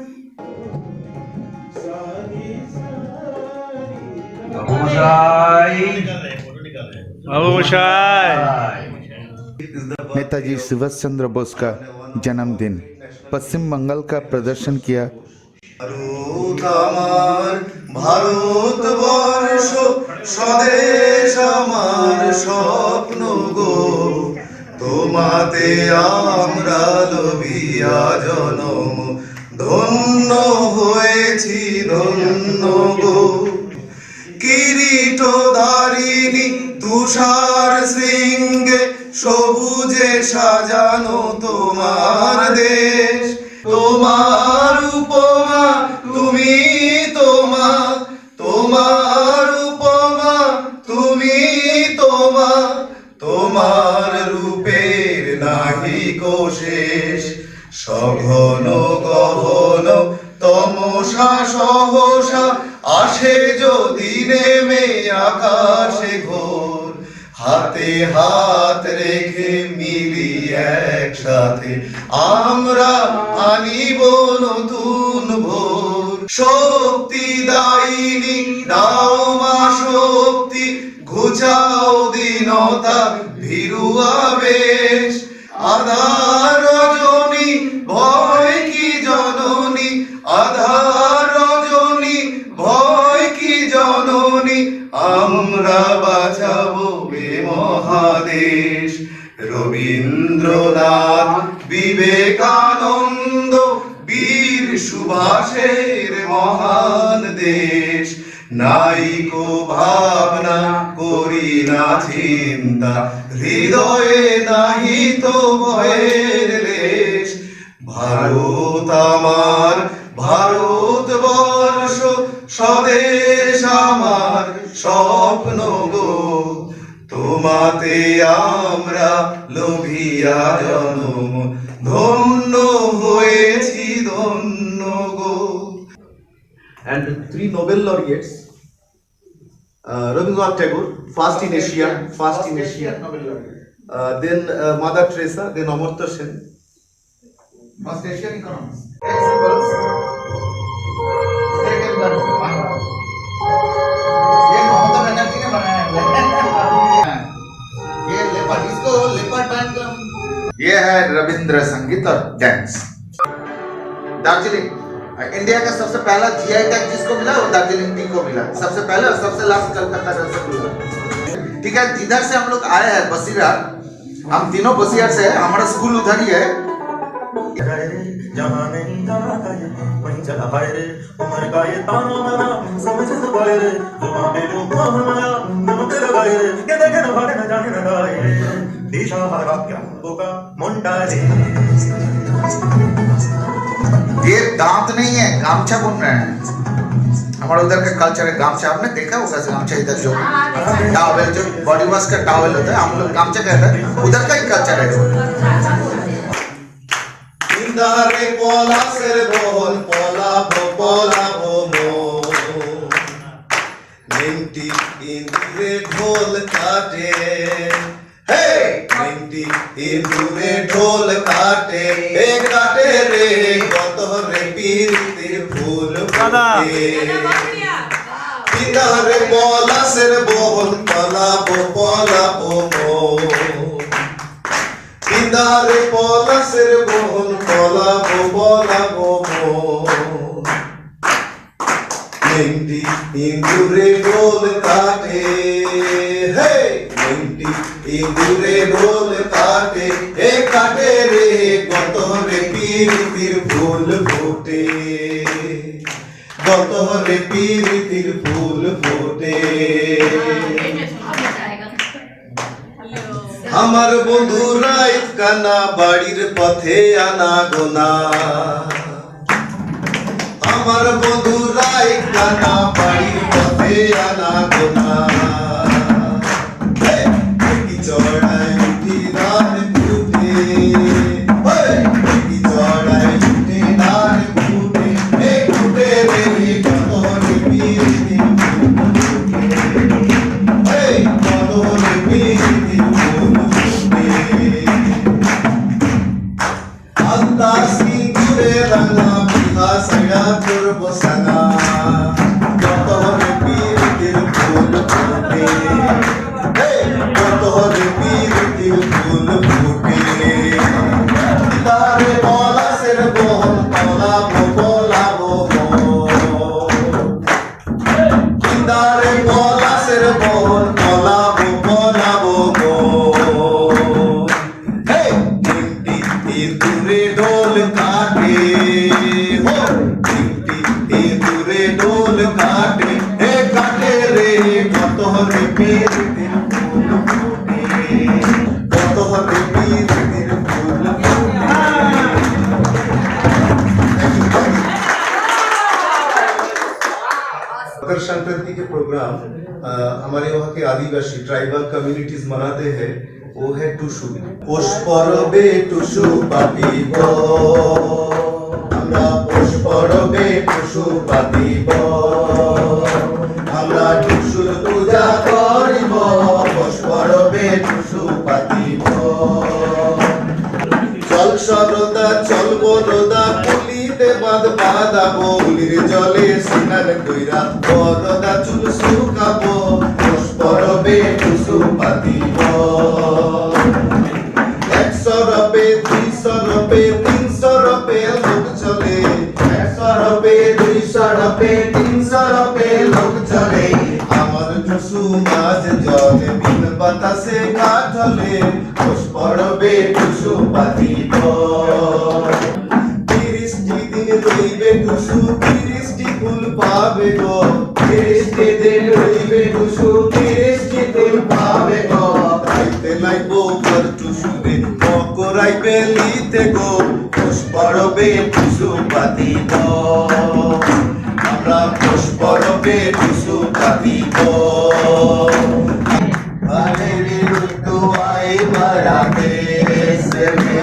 नेताजी सुभाष चंद्र बोस का जन्मदिन, पश्चिम बंगाल का प्रदर्शन किया। भारतवर्ष स्वदेश आमार स्वप्न गो তোমাতে আমরা লভিয়া জনম ধন্য হয়েছি ধন্য গো কিরীটধারিণী তুষার শৃঙ্গে সবুজে সাজানো তোমার দেশ তোমার উপমা তুমি তোমার উপমা তুমি তোমার রূপের নাহি শেষ সঘন গহন তমসা সহসা আসে যদি নেমে আকাশে ঘোর হাতে হাত রেখে মিলি একসাথে আমরা আনিব নতুন ভোর শক্তি দায়িনী দাও মা শক্তি ঘুচাও দীনতা ভীরু আবেশ আধার রজনী ভয় কি জননী আধার রজনী ভয় কি জননী আমরা বাঁচাবো এ মহাদেশ রবীন্দ্রনাথ বিবেকানন্দ বীর সুভাষের মহান দেশ নাইকো ভাবনা করি না চিন্তা হৃদয়ে নাহি তো ভয়ের লেশ ভারত আমার ভারতবর্ষ স্বদেশ আমার স্বপ্ন গো তোমাতে আমরা লভিয়া জনম ধন্য হয়েছি ধন্য গো। And 3 Nobel laureates, Rabindranath Tagore, first in Asia, then Mother Teresa, then Amartya Sen. First Asian economist. Examples. Second one. ये ममता बनर्जी ने बनाया है। ये लेपर्ड इसको लेपर्ड बैंड का ये है रविंद्र संगीत और डांस। दार्जिलिंग इंडिया का सबसे पहला जीआई टैग जिसको मिला वो दार्जिलिंग टी को मिला सबसे पहले और सबसे लास्ट कलकत्ता रसगुल्ला। ठीक है जिधर से हम लोग आए हैं बसीरा हम तीनों बसीरा से हमारा स्कूल उधर ही है जहाँ नहीं जाना है वहीं चला है रे उम्र का ये ताना मना समझ से पाए रे जुबान पे जो काम मना नमक लगाए रे के देखे न भागे न जाने न गाए रे दिशा हरा क्या होगा मुंडा रे ये दांत नहीं है गामछा बुन रहे हैं हमारे उधर का कल्चर है गामछा आपने देखा होगा गामछा इधर जो टॉवेल जो बॉडी वॉश का टॉवेल होता है हम लोग गामछा कहते हैं उधर का ही कल्चर है इंदारे पोला सिर बोल पोला मो निंटी इंदुरे ढोल काटे हे निंटी इंदुरे ढोल काटे हे काटे रे कत रे पीर फूल फूटे इंदारे पोला सिर बोल पोला मो इंदारे पोला सिर बोल पोला मो निंटी इंदुरे ढोल काटे हे निंटी इंदुरे ढोल काटे हे काटे रे गत रे पीर फूल फूटे गत रे पीर फूल फूटे আমার বন্ধুরা কানা বাড়ির পথে আনা গোনা আমার বন্ধুরা কানা বাড়ির পথে আনা গোনা কি চড়াই উঠি নার ফুটে কি চড়াই উঠি নার ফুটে এ ফুটে রে কত রে পীর কত রে পীর Alta cinture ranga bila saya turbosana Koto repir til phul phute Koto repir til phul phute Dare bola ser bol bola bo Dare bola ser bol bola bo হবে পেরিতের ফুল ফুটে কত হবে পেরিতের ফুল मकर संक्रांति के प्रोग्राम हमारे वहाँ के आदिवासी ट्राइबल कम्युनिटीज मनाते हैं वो है टुसु पोष परबे टुसु पातिब আমরা পোষ পরবে টুসু পাতিব আমরা টুসুর পূজা করিব পোষ পরবে টুসু পাতিব চল সরদা চল বরদা পুলিতে বাঁধ বাঁধাবো পুলির জলে সিনার কইরা বরদা চুল শুকাবো পোষ পরবে টুসু পাতিব 100 রুপে 200 রুপে 300 রুপে লোক চলে 100 রুপে 200 রুপে 300 রুপে লোক চলে আমার টুসু মাঝ জলে বিন বাতাসে কাঠলে পোষ পরবে টুসু পাতিব 30টি দিন রইবে টুসু 30টি ফুল পাবে গো 30টি দিন রইবে টুসু 30টি ফুল পাবে গো রাইতে লাইবো পর টুসু রে মকরাইবে লিতে গো পোষ পরবে টুসু পাতিব আমরা পোষ পরবে টুসু পাতিব আরে ঋতু আই মারা দেশ মে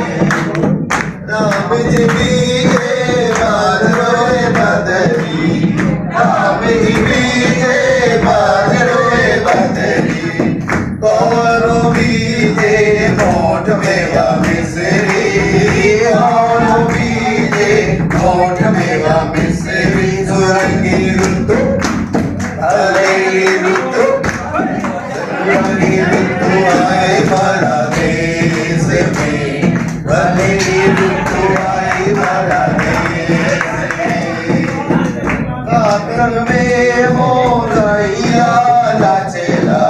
राम जी बीजे बार रोए बदरी राम जी बीजे बार रोए बदरी कौरो बीजे मोठ मेवा मिसरी कौरो बीजे मोठ मेवा मिसरी सुरंगी ऋतु अरे ऋतु सुरंगी ऋतु आए मारा देश में भले ऋतु आई मारा देश में काकन में मोरैया नाचेला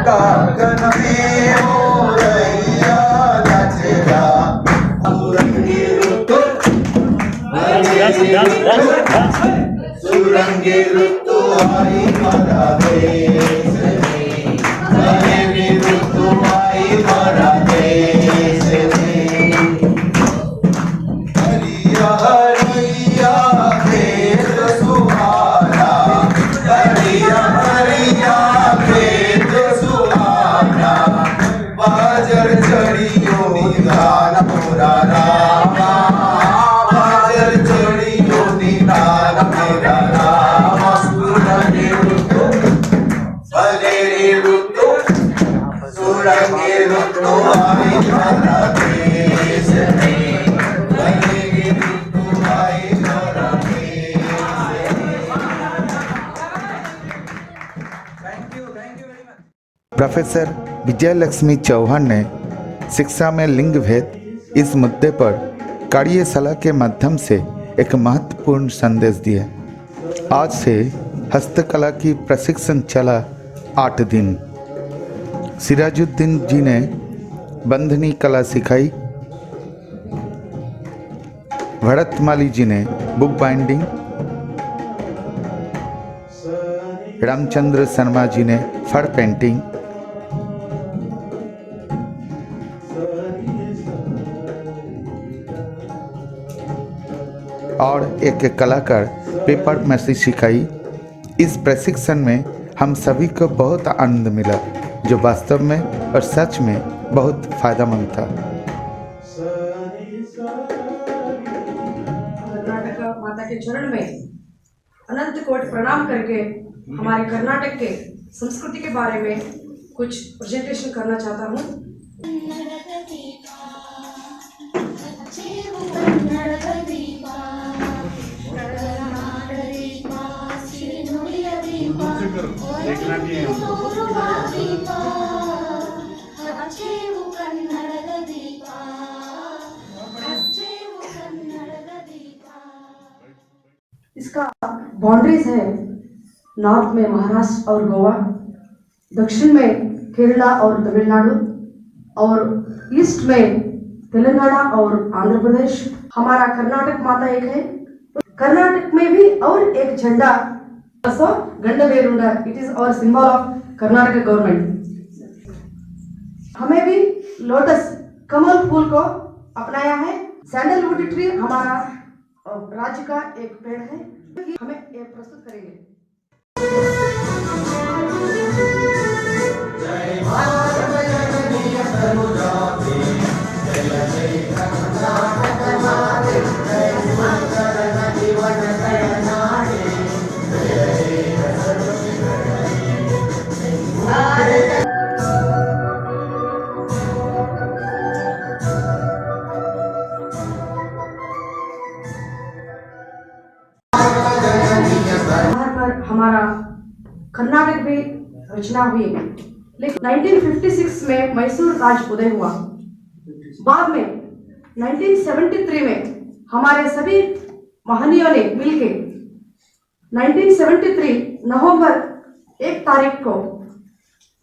काकन में मोरैया नाचेला सुरंगी ऋतु सुरंगी ऋतु आई मारा देश में भले ऋतु आई मारा देश में हरिया हरिया खेत सुहाना हरिया हरिया खेत सुहाना बाजर चढ़ियो निधान मोरा रामा बाजर चढ़ियो निधान मेरा रामा सुरंगी ऋतु भले ऋतु सुरंगी ऋतु आई मारा देश में भले ऋतु आई मारा देश प्रोफेसर विजयलक्ष्मी चौहान ने शिक्षा में लिंग भेद इस मुद्दे पर कार्यशाला के माध्यम से एक महत्वपूर्ण संदेश दिया। आज से हस्तकला की प्रशिक्षण चला 8 दिन। सिराजुद्दीन जी ने बंधनी कला सिखाई, भरतमाली जी ने बुक बाइंडिंग, रामचंद्र शर्मा जी ने फर पेंटिंग, और एक कलाकार पेपर मैसी सिखाई। इस प्रशिक्षण में हम सभी को बहुत आनंद मिला, जो वास्तव में और सच में बहुत फायदेमंद था। कर्नाटक माता के चरण में अनंत कोटि प्रणाम करके हमारे कर्नाटक के संस्कृति के बारे में कुछ प्रेजेंटेशन करना चाहता हूँ। इसका बाउंड्रीज है नॉर्थ में महाराष्ट्र और गोवा, दक्षिण में केरला और तमिलनाडु, और ईस्ट में तेलंगाना और आंध्र प्रदेश। हमारा कर्नाटक माता एक है। कर्नाटक में भी और एक झंडा Also, Gandaverunda, it is our symbol of Karnataka government. हमें भी लोटस कमल फूल को अपनाया है। सैंडलवुड ट्री हमारा राज्य का एक पेड़ है। हमें ये प्रस्तुत करेंगे। जय भारत जननी सर्वोजाते, जय जय कर्नाटक माते, जय मंगल जीवन दयनाडे, जय जय भारत। यहाँ पर हमारा कर्नाटक भी रचना हुई, लेकिन 1956 में मैसूर राज उदय हुआ। बाद में 1973 में हमारे सभी महनीयों ने मिलके 1973 नवंबर 1 तारीख को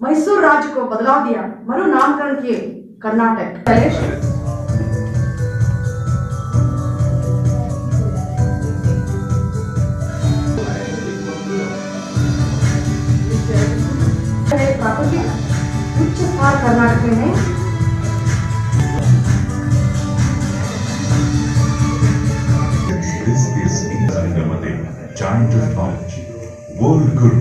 मैसूर राज्य को बदलाव दिया, मरु नामकरण किए कर्नाटक। प्राकृतिक उच्च स्थान कर्नाटक में है। This is Indrangamade, giant of knowledge, world guru,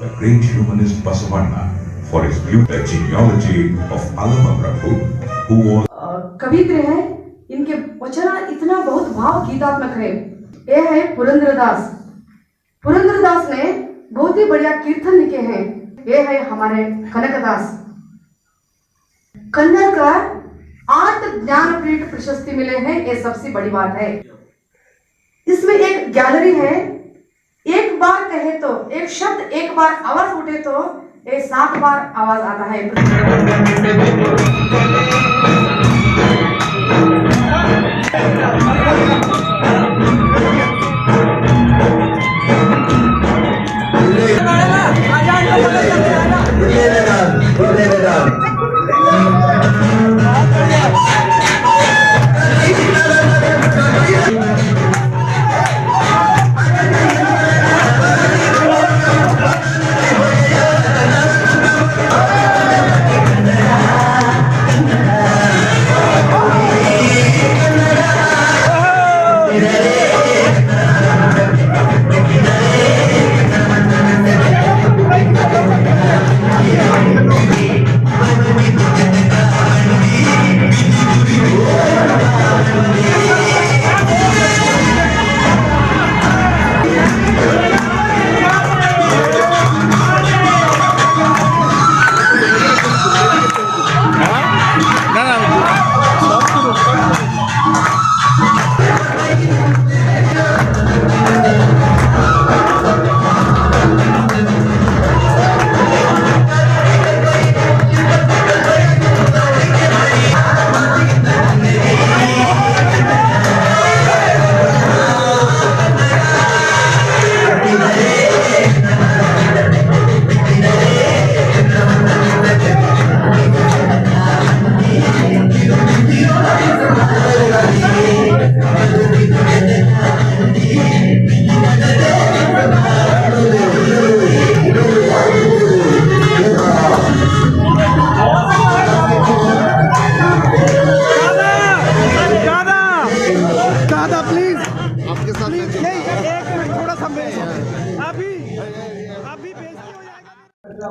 the great humanist Basavanna, for his beautiful genealogy of Alama Prabhu, who was कवित्र है, इनके वचन इतना बहुत भाव गीतात्मक है। यह है पुरंदरदास। पुरंदरदास ने बहुत ही बढ़िया कीर्तन लिखे हैं। ये है हमारे कनकदास। कन्नड़ का 8 ज्ञानपीठ प्रशस्ति मिले हैं, ये सबसे बड़ी बात है। इसमें एक गैलरी है। एक बार कहे तो एक शब्द, एक बार आवाज उठे तो ये 7 बार आवाज आता है।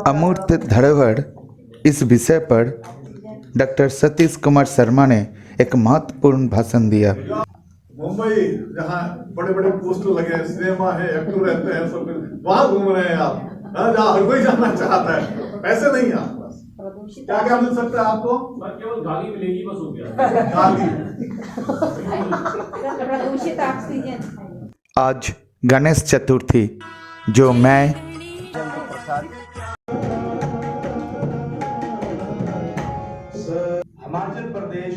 अमूर्त धरोहर इस विषय पर डॉक्टर सतीश कुमार शर्मा ने एक महत्वपूर्ण भाषण दिया। मुंबई जहाँ बड़े बड़े पोस्टर लगे, सिनेमा है, एक्टर रहते हैं, सब वहाँ घूम रहे हैं आप। जहाँ हर कोई जाना चाहता है, पैसे नहीं है आपके पास। क्या क्या मिल सकता है आपको? केवल गाली मिलेगी, बस हो गया। गाली। प्रदूषित ऑक्सीजन। आज गणेश चतुर्थी, जो मैं हिमाचल प्रदेश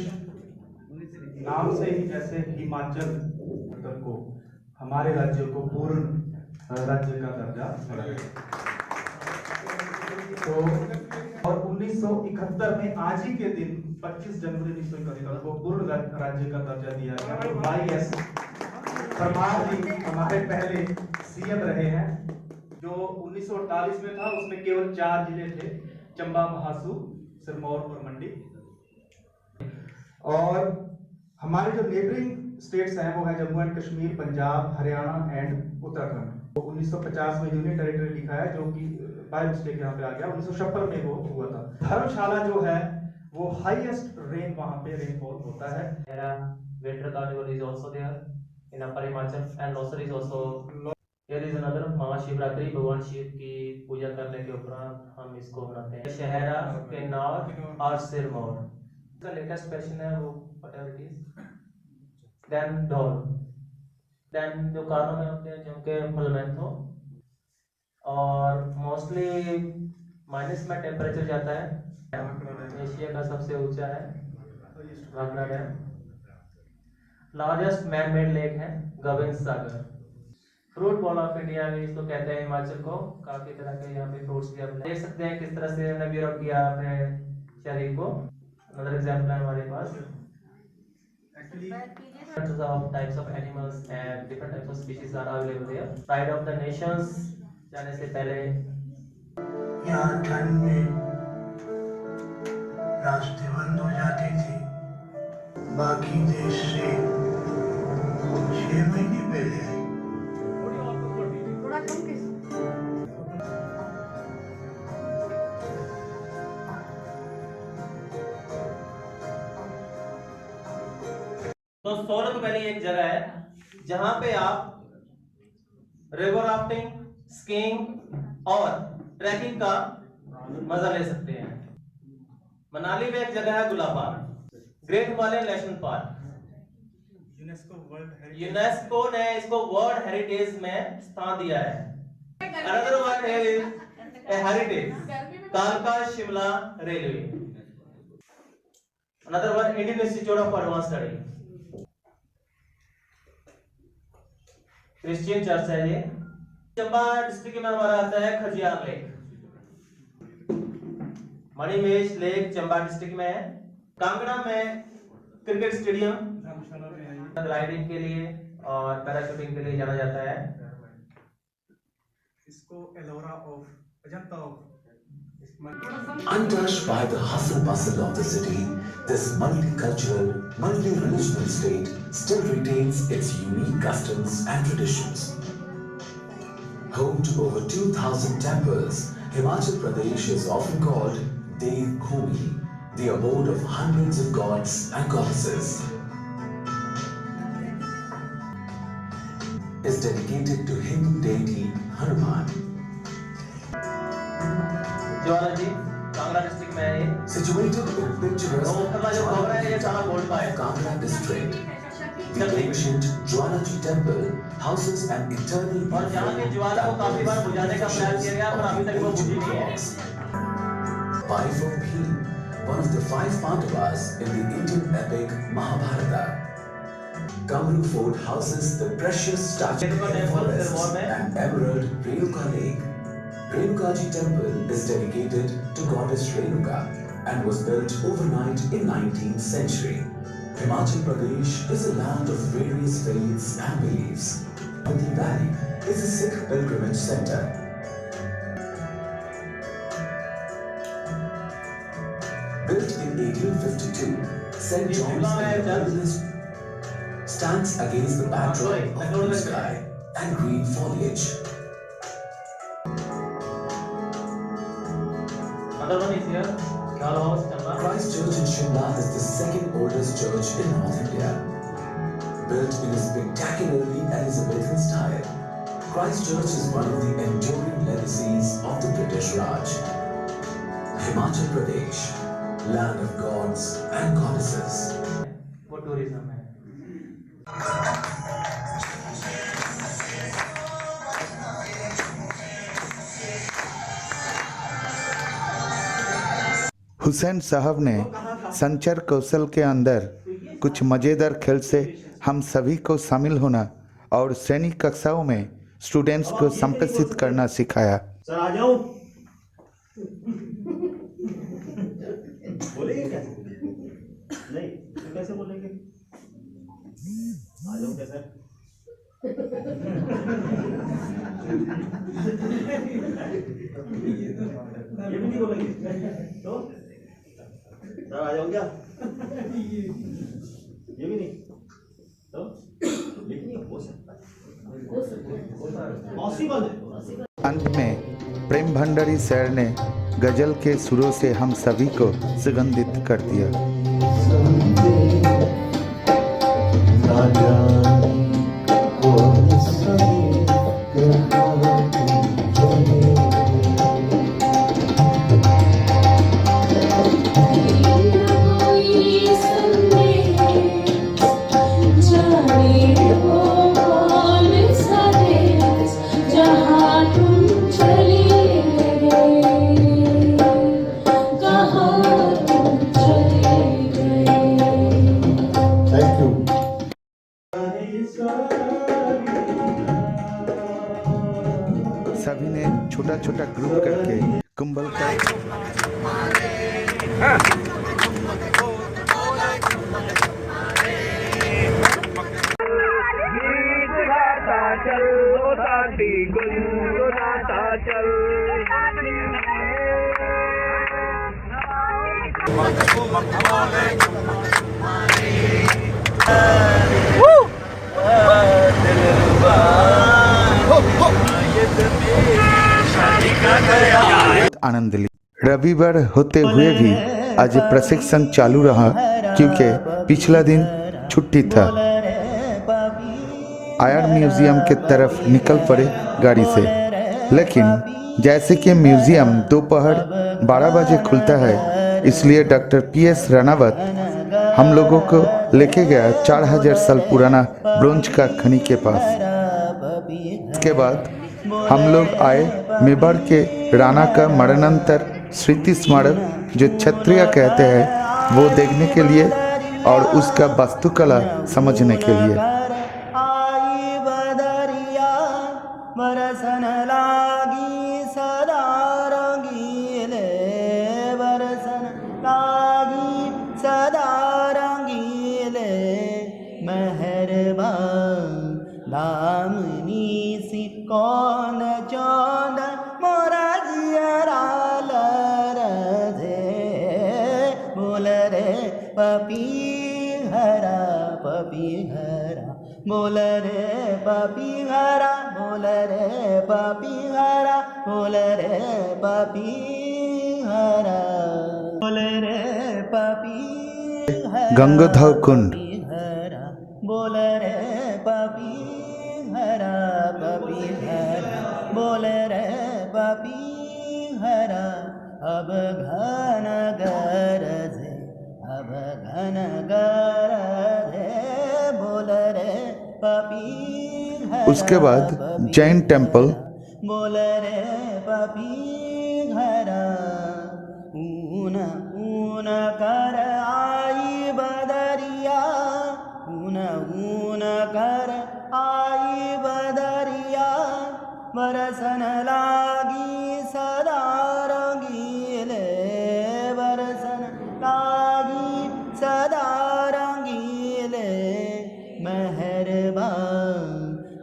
नाम से ही जैसे हिमाचल को हमारे राज्य को पूर्ण राज्य का दर्जा मिला। तो और 1971 में आज ही के दिन 25 जनवरी 1971 को पूर्ण राज्य का दर्जा दिया गया। तो YS परमार जी हमारे पहले CM रहे हैं। जो 1948 में था उसमें केवल 4 जिले थे, चंबा, महासू, सिरमौर और मंडी। और हमारे जो नेबरिंग स्टेट्स हैं वो है जम्मू एंड कश्मीर, पंजाब, हरियाणा एंड उत्तराखंड। तो 1950 में यूनियन टेरिटरी लिखा है, जो कि बाय मिस्टेक यहाँ पे आ गया, 1956 में वो हुआ था। धर्मशाला जो है वो हाईएस्ट रेन वहाँ पे रेनफॉल होता है। Winter carnival is also there in Upper Himachal, and Losar is also. Here is another Mahashivratri, भगवान शिव की पूजा करने के उपरांत हम इसको मनाते हैं। शहरा, किन्नौर और सिरमौर। इसका लेटेस्ट फैशन है वो whatever it is. Then ढोल, then जो कानों में होते हैं जिनके फुलमेंट हो, और मोस्टली माइनस में टेम्परेचर जाता है। एशिया का सबसे ऊंचा है Bhakra dam. Largest man made lake है गोविंद सागर। फ्रूट बॉल ऑफ इंडिया में इसको कहते हैं हिमाचल को। काफी तरह के यहाँ पे फ्रूट्स भी आप देख सकते हैं किस तरह से नवीर किया अपने शरीर को। अनदर एग्जांपल है हमारे पास of types of animals and different types of species are available there. Pride of the nations जाने से पहले यहाँ ठंड में रास्ते बंद हो जाते थे। बाकी देश से 6 महीने पहले तो सोलंग वैली एक जगह है जहां पे आप रिवर राफ्टिंग, स्कीइंग और ट्रैकिंग का मजा ले सकते हैं। मनाली में एक जगह है Gulaba, great Himalayan national park. UNESCO ने इसको वर्ल्ड हेरिटेज में स्थान दिया है। Another one is a heritage कालका Shimla railway. Another one Indian institute of advance study. Christian church है ये। चंबा डिस्ट्रिक्ट में हमारा आता है Khajjiar lake. Manimahesh lake Chamba district में है। कांगड़ा में क्रिकेट स्टेडियम ग्लाइडिंग के लिए और पैराशूटिंग के लिए जाना जाता है। इसको Ellora of Ajanta of. Untouched by the hustle bustle of the city, this multicultural, multi-religional state still retains its unique customs and traditions. Home to over 2,000 temples, Himachal Pradesh is often called Dev Bhumi, the abode of hundreds of gods and goddesses. Is dedicated to Hindu deity Hanuman. Jwala ji Kangra district में है ये। Situated in picturesque Kangra district, the ancient Jwalaji temple houses an eternal और जहाँ की ज्वाला को काफी बार बुझाने का प्रयास किया गया पर अभी तक वो बुझी नहीं है। Wife of Bhim, one of the 5 Pandavas in the Indian epic Mahabharata. Kamru Fort houses the precious statue forests and emerald Renuka Lake. Renukaji temple is dedicated to goddess Renuka and was built overnight in 19th century. Himachal Pradesh is a land of various faiths and beliefs. Modi Valley is a Sikh pilgrimage center. Built in 1852, St. John's Evangelist stands against the backdrop of blue sky and green foliage. Another one is here, Dalhouse, Chamba. Christ Church in Shimla is the second oldest church in North India. Built in a spectacularly Elizabethan style, Christ Church is one of the enduring legacies of the British Raj. Himachal Pradesh, land of gods and goddesses. वो tourism है। हुसैन साहब ने संचार कौशल के अंदर कुछ मज़ेदार खेल से हम सभी को शामिल होना और श्रेणी कक्षाओं में स्टूडेंट्स को संप्रेषित करना सिखाया। सर आ जाओ। बोलेंगे क्या? नहीं तो कैसे बोलेंगे? आ जाओ कैसे? ये भी नहीं बोलेंगे तो आ जाओ क्या ये भी नहीं तो लेकिन ये हो सकता है पॉसिबल है। अंत में प्रेम भंडारी सर ने गजल के सुरों से हम सभी को सुगंधित कर दिया। सभी ने छोटा छोटा ग्रुप करके कुंभल का आनंद ली। रविवार होते हुए भी आज प्रशिक्षण चालू रहा क्योंकि पिछला दिन छुट्टी था। आयर म्यूजियम के तरफ निकल पड़े गाड़ी से, लेकिन जैसे कि म्यूजियम दोपहर 12 बजे खुलता है, इसलिए डॉक्टर PS रानावत हम लोगों को लेके गया 4000 साल पुराना ब्रोंज का खनी के पास। इसके बाद हम लोग आए मेवाड़ के राणा का मरणोत्तर स्मृति स्मारक जो क्षत्रिय कहते हैं वो देखने के लिए और उसका वास्तुकला समझने के लिए। बरसन लागी सदा रंगीले बरसन लागी सदा रंगीले मेहरबान दामनी सी कौन चौंद मोरा जियरा लरजे बोल रे पपी हरा बोल रे पपी हरा बोल रे पपी हरा बोल रे पपी हरा बोल रे पपी गंगोधव कुंड बोल रे पपी हरा बोल रे पपी हरा अब घन गरजे अब घन गरजे बोल रे पपी हरा। उसके बाद जैन टेम्पल बोल रे पपी हरा ऊन ऊन कर आई बदरिया ऊन कर आई बदरिया बरसन लागी सदा रंगीले बरसन लागी सदा रंगीले मेहरबान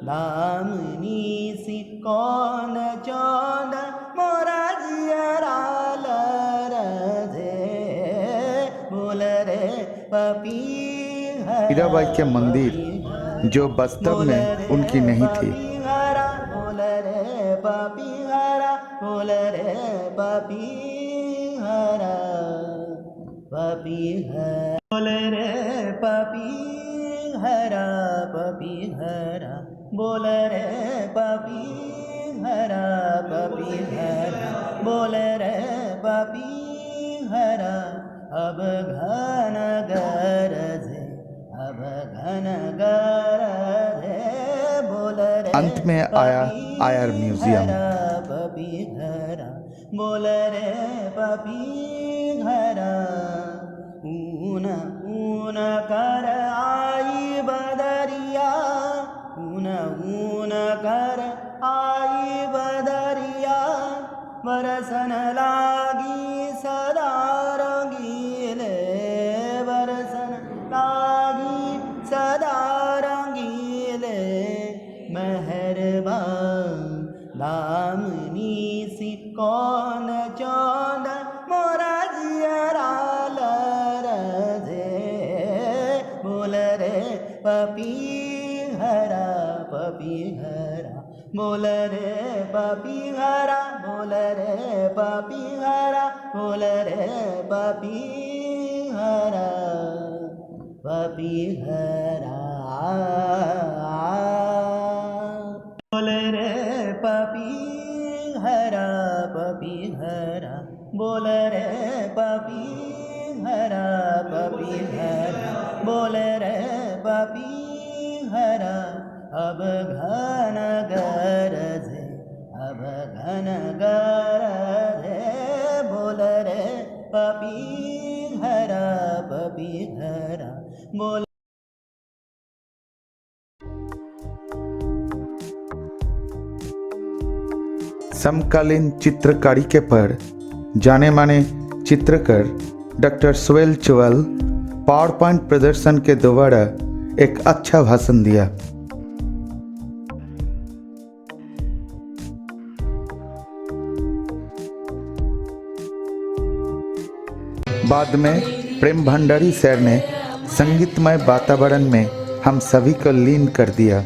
दामनी सी कौन चौंद मोरा जियरा लरजे बोल रे पपी हीराबाई के मंदिर जो वास्तव में उनकी नहीं थी। बोल रे पपी हरा बोल रे पपी हरा पपी हरा बोल रे पपी हरा बोल रे पपी हरा बोल रे पपी हरा अब घन गरजे अब घन गरजे बोल रे अंत में आया आयर म्यूजियम। पपी हरा बोल रे पपी हरा ऊन ऊन कर आई बदरिया ऊन कर आई बदरिया बरसन लागी सदा रंगीले बरसन लागी सदा रंगीले मेहरबान पपीहरा पपीहरा बोल रे पपीहरा बोल रे पपीहरा बोल रे पपीहरा पपीहरा बोल रे पपीहरा पपीहरा बोल रे पपीहरा पपीहरा बोल रे पपीहरा अब घन गरजे अब घन गरजे बोल रे पपीहरा पपीहरा बोल। समकालीन चित्रकारी के पर जाने माने चित्रकार डॉक्टर सुहेल चुवल पावर पॉइंट प्रदर्शन के द्वारा एक अच्छा भाषण दिया। बाद में प्रेम भंडारी सर ने संगीतमय वातावरण में हम सभी को लीन कर दिया।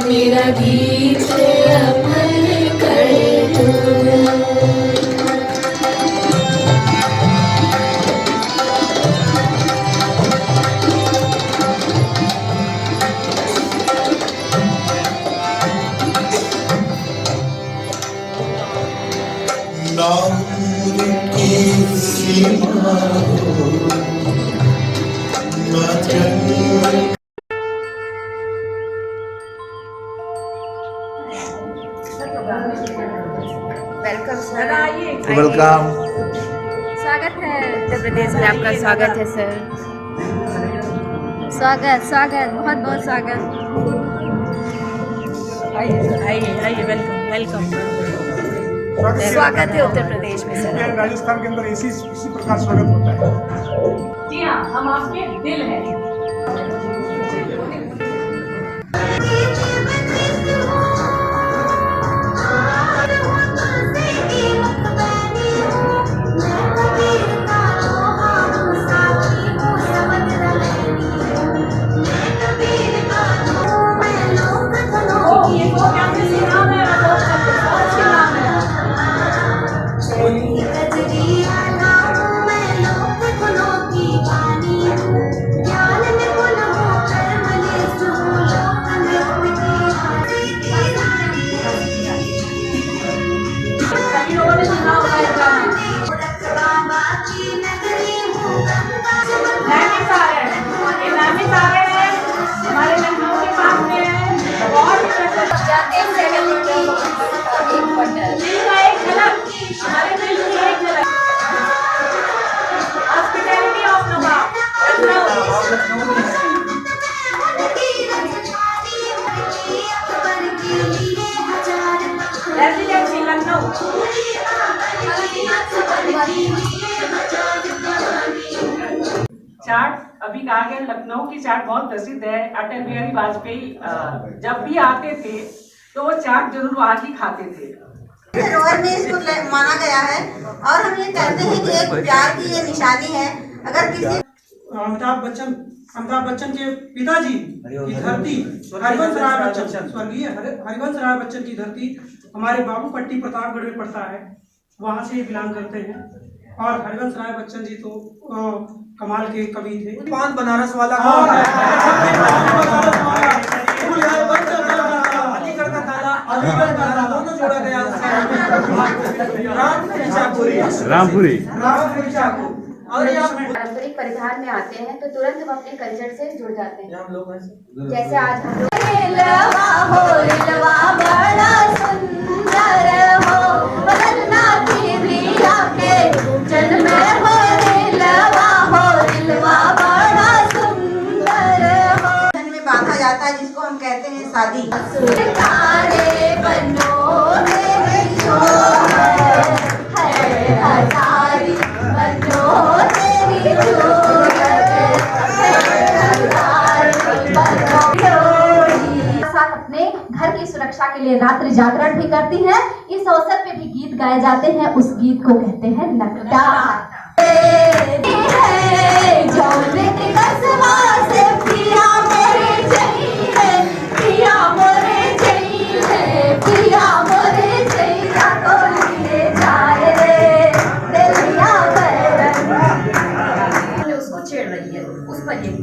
मेरा गीत अमर कर दो। वेलकम। स्वागत है उत्तर प्रदेश में, आपका स्वागत है सर। स्वागत स्वागत बहुत बहुत स्वागत। आइए आइए वेलकम वेलकम। स्वागत है उत्तर प्रदेश में सर। राजस्थान के अंदर इसी प्रकार स्वागत होता है। जी हाँ, हम आपके दिल हैं। चाट अभी कहा गया, लखनऊ की चाट बहुत प्रसिद्ध है। अटल बिहारी वाजपेयी जब भी आते थे तो वो चाट जरूर वहाँ की खाते थे। धरोहर में इसको माना गया है और हम ये कहते हैं कि एक प्यार की ये निशानी है। अगर किसी अमिताभ बच्चन के पिताजी की धरती हरिवंश राय बच्चन, स्वर्गीय हरिवंश राय बच्चन की धरती हमारे बाबूपट्टी प्रतापगढ़ में पड़ता है, वहाँ से बिलोंग करते हैं। और हरिवंश राय बच्चन जी तो कमाल के कवि थे। पान बनारस वाला रामपुरी। पारंपरिक परिधान में आते हैं तो तुरंत हम अपने कल्चर से जुड़ जाते हैं। जैसे आज हम लोग बड़ा सुंदर हो बदलना की भी आके जन्म हो दिलवा बड़ा सुंदर हो। में बांधा जाता है जिसको हम कहते हैं शादी। तारे बनो मेरे हजारी बनो तेरी के लिए रात्रि जागरण भी करती हैं। इस अवसर पे भी गीत गाए जाते हैं, उस गीत को कहते हैं लट्टा। उसको छेड़ रही है, उस पर ये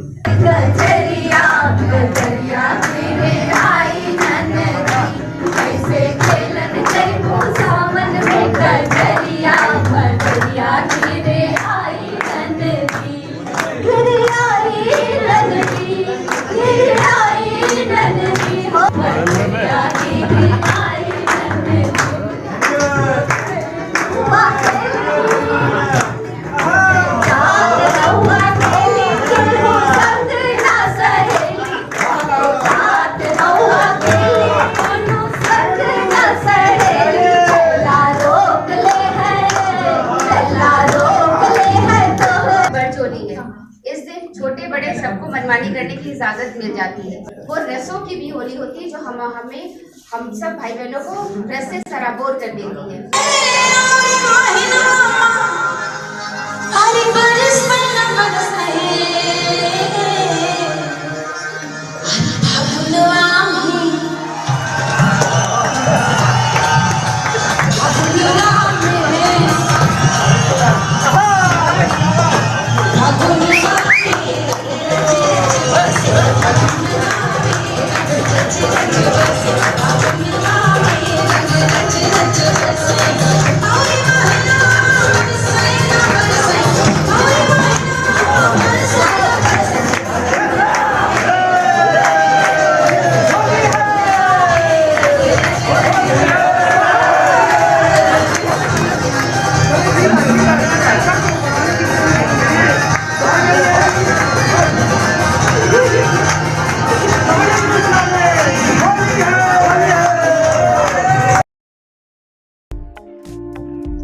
छोटे बड़े सबको मनमानी करने की इजाजत मिल जाती है। वो रसों की भी होली होती है जो हम सब भाई बहनों को रस से सराबोर कर देती है।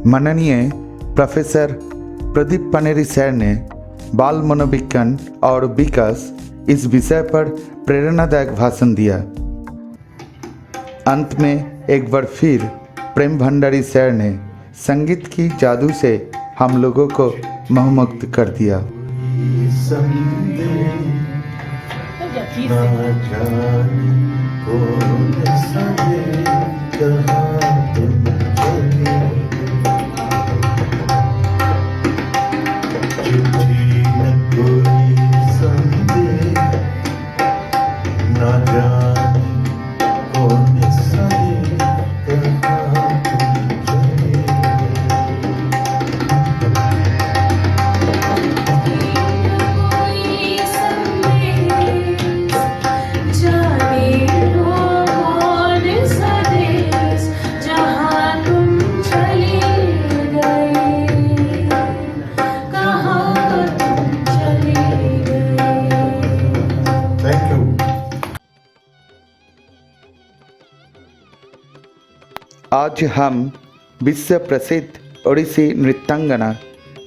माननीय प्रोफेसर प्रदीप पनेरी सर ने बाल मनोविज्ञान और विकास इस विषय पर प्रेरणादायक भाषण दिया। अंत में एक बार फिर प्रेम भंडारी सर ने संगीत की जादू से हम लोगों को मोहमुक्त कर दिया। आज हम विश्व प्रसिद्ध ओडिसी नृत्यांगना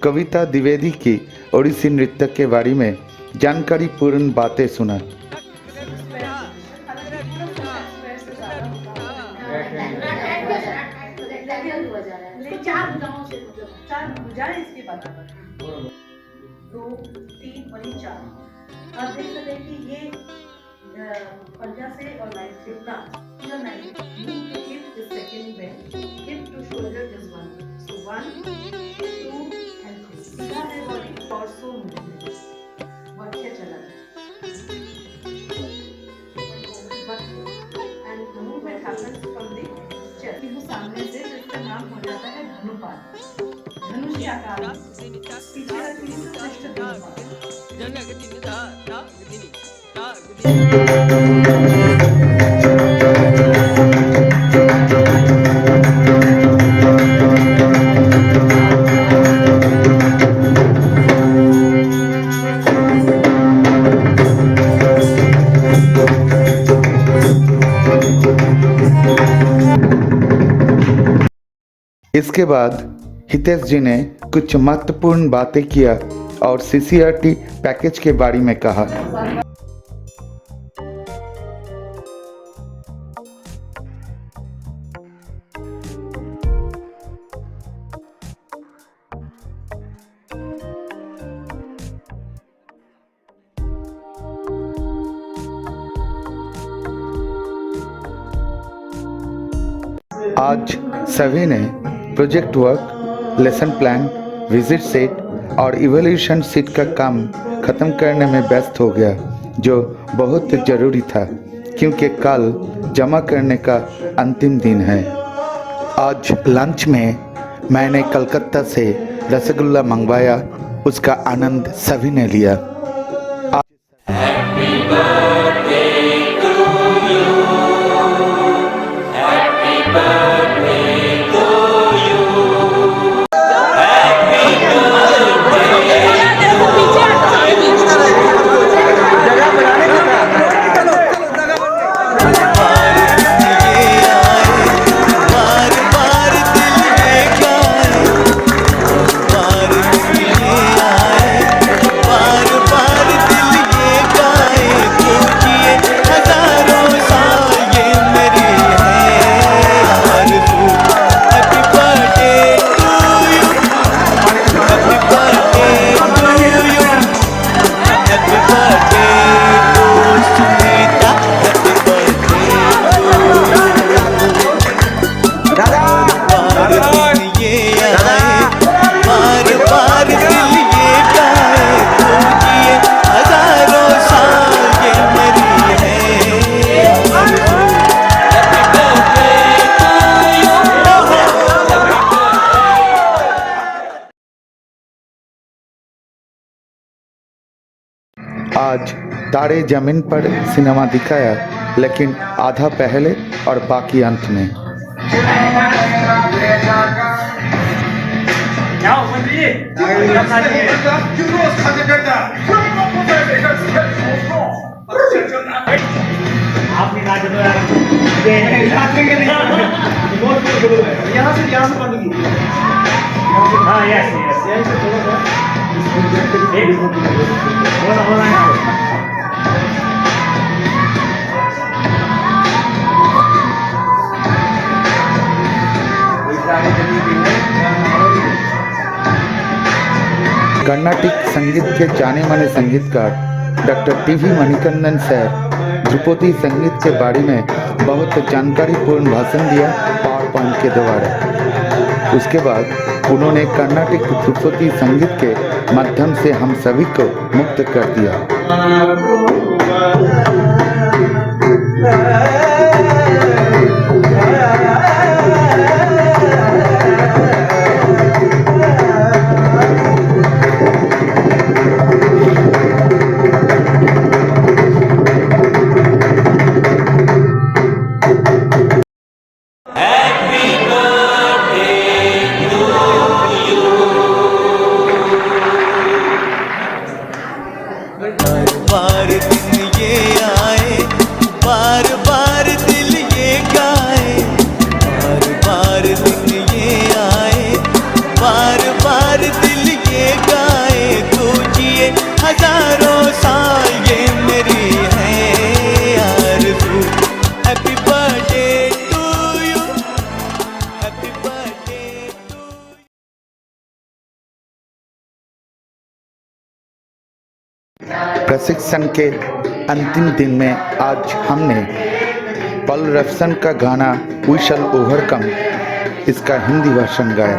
कविता द्विवेदी की ओडिसी नृत्य के बारे में जानकारी पूर्ण बातें सुना। आप देख सकते हैं कि ये पंजा से और लाइन से उतना पूरा night move to hip is second bend, hip to shoulder is one, so 1 2 and 3 सीधा है बॉडी टॉर्सो मूवमेंट बहुत अच्छा चला and movement happens from the chest वो सामने से जिसका नाम हो जाता है धनुपात, धनुष के आकार पीछे रखी श्रेष्ठ धनुपात। इसके बाद हितेश जी ने कुछ महत्वपूर्ण बातें किया और CCRT पैकेज के बारे में कहा। आज सभी ने project work, lesson plan, visit set और इवोल्यूशन सीट का काम ख़त्म करने में व्यस्त हो गया, जो बहुत ज़रूरी था क्योंकि कल जमा करने का अंतिम दिन है। आज लंच में मैंने कलकत्ता से रसगुल्ला मंगवाया, उसका आनंद सभी ने लिया। आज तारे जमीन पर सिनेमा दिखाया, लेकिन आधा पहले और बाकी अंत में। कर्नाटिक संगीत के जाने माने संगीतकार डॉक्टर टीवी मणिकंदन सर ध्रुपदी संगीत के बारे में बहुत जानकारीपूर्ण भाषण दिया पावर पॉइंट के द्वारा। उसके बाद उन्होंने कर्नाटिक ध्रुपदी संगीत के माध्यम से हम सभी को मुक्त कर दिया। बार दिन ये आए, बार बार दिल ये गाए, बार बार दिन ये आए, बार बार दिल ये गाए, तू जिए हजारों साल ये मेरी है आरज़ू। Happy birthday to you, happy birthday. प्रशिक्षण के अंतिम दिन में आज हमने पल रफसन का गाना वी शैल ओवरकम इसका हिंदी वर्जन गाया।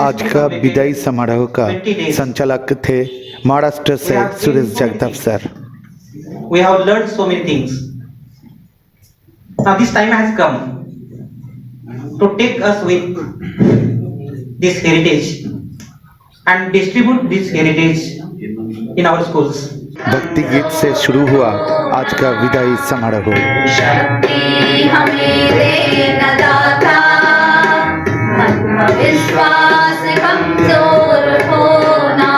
आज का विदाई समारोह का संचालक थे महाराष्ट्र से Suresh Jagtap sir. We have learned so many things. Now this time has come to take us with this heritage and distribute this heritage in our schools. भक्ति गीत से शुरू हुआ आज का विदाई समारोह। शक्ति हमें देना दाता, विश्वास कमजोर होना,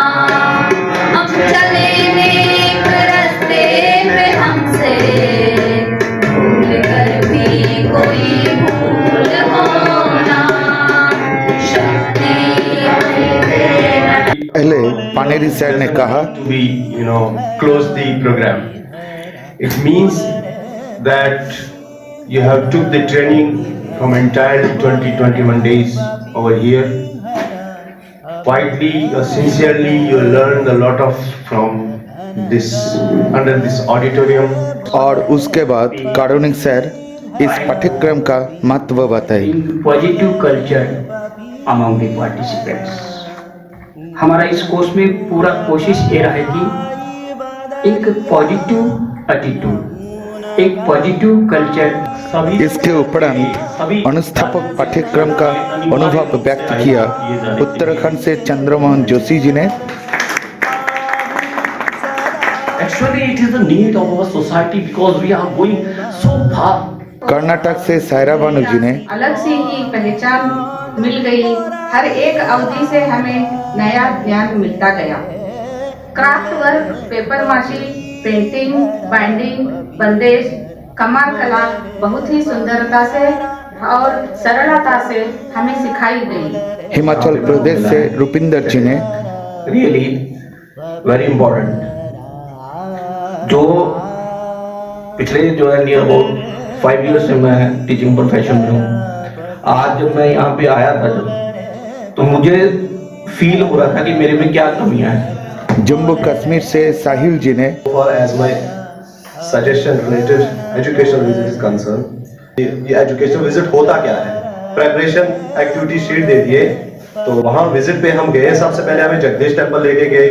हम चले नेक रास्ते पे हमसे भूल कर भी पानेरी सर ने कहा, to be, close the program. It means that you have took the training from entire 20-21 days over here. Quietly or sincerely, you learned a lot of from this under this auditorium. और उसके बाद कारुणिक sir इस पाठ्यक्रम का महत्व बताए। Positive culture among the participants. हमारा इस कोर्स में पूरा कोशिश ये रहा है कि एक पॉजिटिव एटीट्यूड, एक पॉजिटिव कल्चर। इसके उपरांत अनुस्थापक पाठ्यक्रम का अनुभव व्यक्त किया उत्तराखंड से चंद्रमोहन जोशी जी ने। Actually, it is the need of our society because we are going so far. Karnataka से सायरा बानू जी ने अलग से ही पहचान मिल गई। हर एक अवधि से हमें नया ज्ञान मिलता गया। क्राफ्ट वर्क, पेपर माशी, पेंटिंग, बाइंडिंग, बंदेज, कमाल कला बहुत ही सुंदरता से और सरलता से हमें सिखाई गई। हिमाचल प्रदेश से रुपिंदर जी ने रियली वेरी इम्पोर्टेंट, जो पिछले जो है नियर अबाउट 5 years से मैं टीचिंग प्रोफेशन में हूँ। आज जब मैं यहाँ पे आया था तो मुझे फील हो रहा था कि मेरे में क्या कमियां हैं। जम्मू कश्मीर से साहिल जी ने As my suggestion related educational visit is concerned, ये educational visit होता क्या है? Preparation activity sheet दे दिए, तो वहाँ विजिट पे हम गए। सबसे पहले हमें जगदीश टेम्पल लेके गए,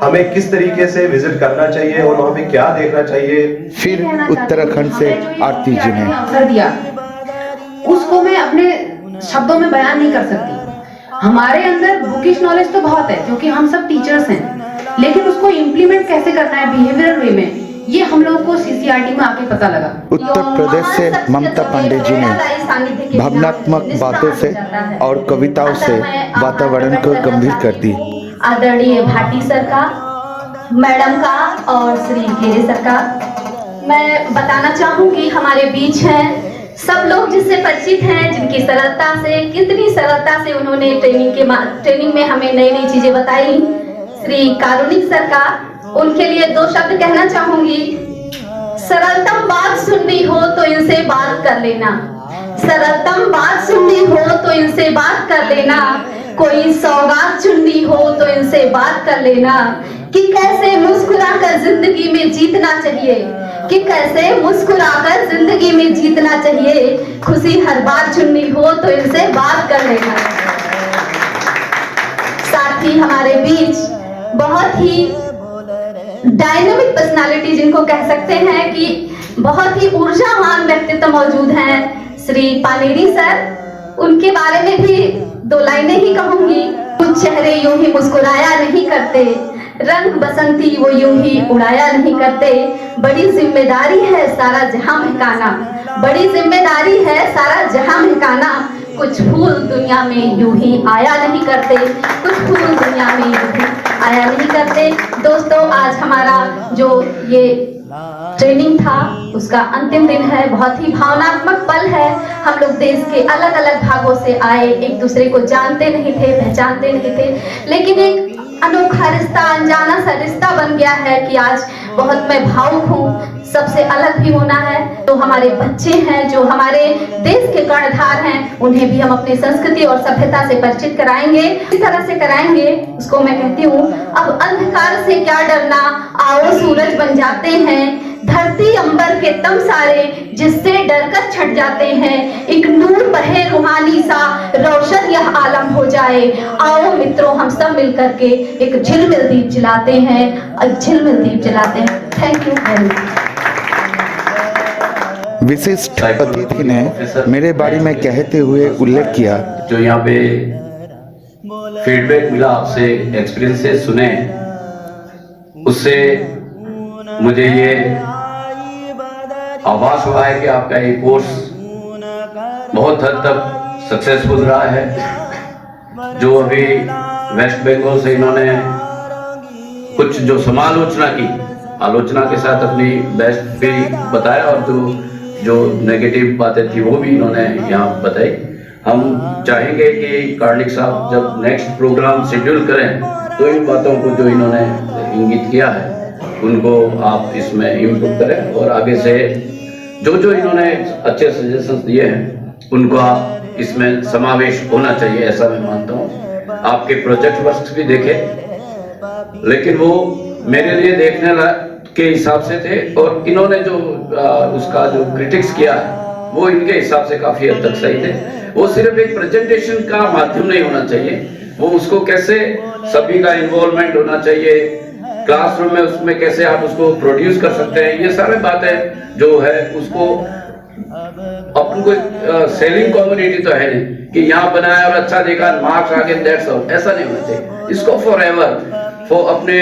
हमें किस तरीके से विजिट करना चाहिए और वहाँ पे क्या देखना चाहिए। फिर उत्तराखंड से आरती जी ने अवसर दिया, उसको मैं अपने शब्दों में बयान नहीं कर सकती। हमारे अंदर बुकिश नॉलेज तो बहुत है क्योंकि हम सब टीचर्स हैं, लेकिन उसको इम्प्लीमेंट कैसे करना है बिहेवियरल वे में, ये हम लोगों को सीसीआरटी में आके पता लगा। उत्तर प्रदेश से ममता पांडे जी ने भावनात्मक बातों से और कविताओं से वातावरण को गंभीर कर दी। आदरणीय भाटी सर का, मैडम का और श्री घेरे सर का मैं बताना चाहूंगी हमारे बीच हैं सब लोग जिससे परिचित हैं, जिनकी सरलता से, कितनी सरलता से उन्होंने ट्रेनिंग में हमें नई नई चीजें बताई। श्री कारुणिक सर का, उनके लिए 2 शब्द कहना चाहूंगी। सरलतम बात सुननी हो तो इनसे बात कर लेना, सरलतम बात सुननी हो तो इनसे बात कर लेना, कोई सौगात चुननी हो तो इनसे बात कर लेना, कि कैसे मुस्कुराकर जिंदगी में जीतना चाहिए, कि कैसे मुस्कुराकर जिंदगी में जीतना चाहिए, खुशी हर बार चुननी हो तो इनसे बात कर लेना। साथ ही हमारे बीच बहुत ही डायनामिक पर्सनालिटी जिनको कह सकते हैं कि बहुत ही ऊर्जावान व्यक्तित्व मौजूद हैं, श्री पानेरी सर। उनके बारे में भी 2 लाइनें ही कहूंगी। कुछ चेहरे यूं ही मुस्कुराया नहीं करते, रंग बसंती वो यूं ही उड़ाया नहीं करते, बड़ी जिम्मेदारी है सारा जहां महकाना, बड़ी जिम्मेदारी है सारा जहां महकाना, कुछ फूल दुनिया में यूं ही आया नहीं करते, कुछ फूल दुनिया में यूं ही आया नहीं करते। दोस्तों, आज हमारा जो ये ट्रेनिंग था उसका अंतिम दिन है। बहुत ही भावनात्मक पल है। हम लोग देश के अलग अलग भागों से आए, एक दूसरे को जानते नहीं थे, पहचानते नहीं थे, लेकिन एक अनोखा रिश्ता, अनजाना सा रिश्ता बन गया है कि आज बहुत मैं भावुक हूँ। सबसे अलग भी होना है। तो हमारे बच्चे हैं जो हमारे देश के कर्णधार हैं, उन्हें भी हम अपनी संस्कृति और सभ्यता से परिचित कराएंगे। इस तरह से कराएंगे, उसको मैं कहती हूँ, अब अंधकार से क्या डरना, आओ सूरज बन जाते हैं, धरती अंबर के तम सारे जिससे डरकर छट जाते हैं, एक नूर बहे रूहानी सा रोशन यह आलम हो जाए, आओ मित्रों हम सब मिलकर के एक झिलमिल दीप जलाते हैं, एक झिलमिल दीप जलाते हैं। Thank you very much. विशिष्ट अतिथि ने मेरे बारे में कहते हुए उल्लेख किया, जो यहाँ पे फीडबैक मिला, आपसे एक्सपीरियंसेस सुने, उससे मुझे ये आभास हुआ है कि आपका ये कोर्स बहुत हद तक सक्सेसफुल रहा है। जो अभी वेस्ट बंगाल से इन्होंने कुछ जो समालोचना की, आलोचना के साथ अपनी बेस्ट भी बताया और जो नेगेटिव बातें थी वो भी इन्होंने यहाँ बताई। हम चाहेंगे कि कार्लिक साहब जब नेक्स्ट प्रोग्राम शेड्यूल करें तो इन बातों को जो इन्होंने इंगित किया है उनको आप इसमें इम्प्रूव करें और आगे से जो जो इन्होंने अच्छे सजेशंस दिए हैं उनको इसमें समावेश होना चाहिए, ऐसा मैं मानता हूँ। आपके प्रोजेक्ट वर्क भी देखे, लेकिन वो मेरे लिए देखने के हिसाब से थे और इन्होंने जो उसका जो क्रिटिक्स किया है वो इनके हिसाब से काफी हद तक सही थे। वो सिर्फ एक प्रेजेंटेशन का माध्यम नहीं होना चाहिए, वो उसको कैसे सभी का इन्वॉल्वमेंट होना चाहिए, क्लासरूम में उसमें कैसे आप उसको प्रोड्यूस कर सकते हैं, ये सारे बातें जो है उसको अपन को सेलिंग कम्युनिटी तो है नहीं कि यहाँ बनाया और अच्छा देखा मार्क्स आ गए दैट्स ऑल, ऐसा नहीं होना चाहिए। इसको फॉर अपने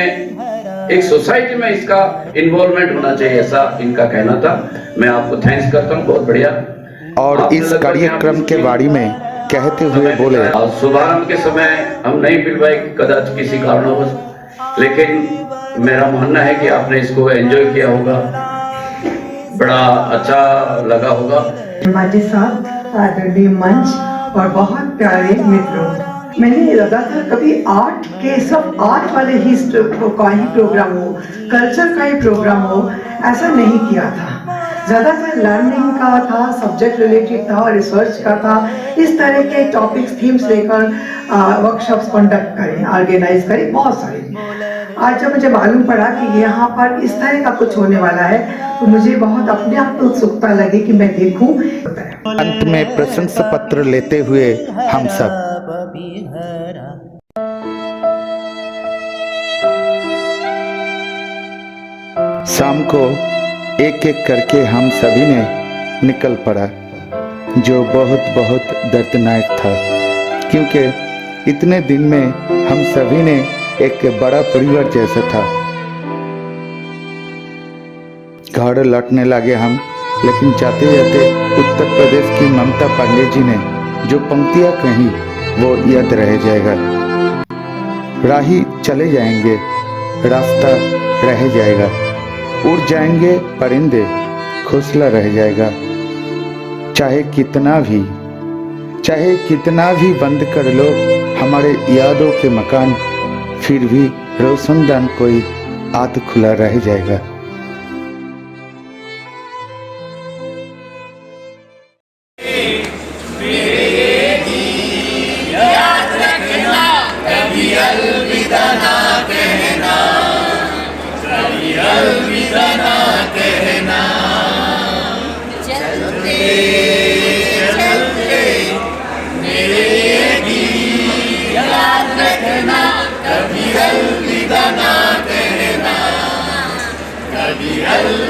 एक सोसाइटी में इसका इन्वॉल्वमेंट होना चाहिए, ऐसा इनका कहना था। मैं आपको थैंक्स करता हूँ, बहुत बढ़िया। और इस कार्यक्रम के बारे में कहते हुए बोले, शुभारंभ के समय हम नहीं मिल पाए कदाच किसी कारणवश, लेकिन मेरा मानना है कि आपने इसको एंजॉय किया होगा, बड़ा अच्छा लगा होगा। हमारे साथ आदरणीय मंच और बहुत प्यारे मित्रों, मैंने लगातार कभी आर्ट के सब आर्ट वाले ही का ही प्रोग्राम हो, कल्चर का ही प्रोग्राम हो, ऐसा नहीं किया था। ज़्यादातर लर्निंग का था, सब्जेक्ट रिलेटेड था, रिसर्च का था। इस तरह के टॉपिक्स थीम्स लेकर वर्कशॉप्स कंडक्ट करें, ऑर्गेनाइज करें, बहुत सारे। आज जब मुझे मालूम पड़ा कि यहाँ पर इस तरह का कुछ होने वाला है तो मुझे बहुत अपने आप में उत्सुकता लगी कि मैं देखूं। अंत में प्रशंसा पत्र लेते हुए हम सब शाम को एक एक करके हम सभी ने निकल पड़ा, जो बहुत बहुत दर्दनाक था, क्योंकि इतने दिन में हम सभी ने एक बड़ा परिवार जैसा था। घर लौटने लगे हम, लेकिन जाते जाते उत्तर प्रदेश की ममता पांडे जी ने जो पंक्तियां कही वो याद रह जाएगा। राही चले जाएंगे, रास्ता रह जाएगा, उड़ जाएंगे परिंदे, घोंसला रह जाएगा। चाहे कितना भी बंद कर लो हमारे यादों के मकान, फिर भी रोशनदान कोई आध खुला रह जाएगा। कभी अलविदा ना कहना, कभी अलविदा।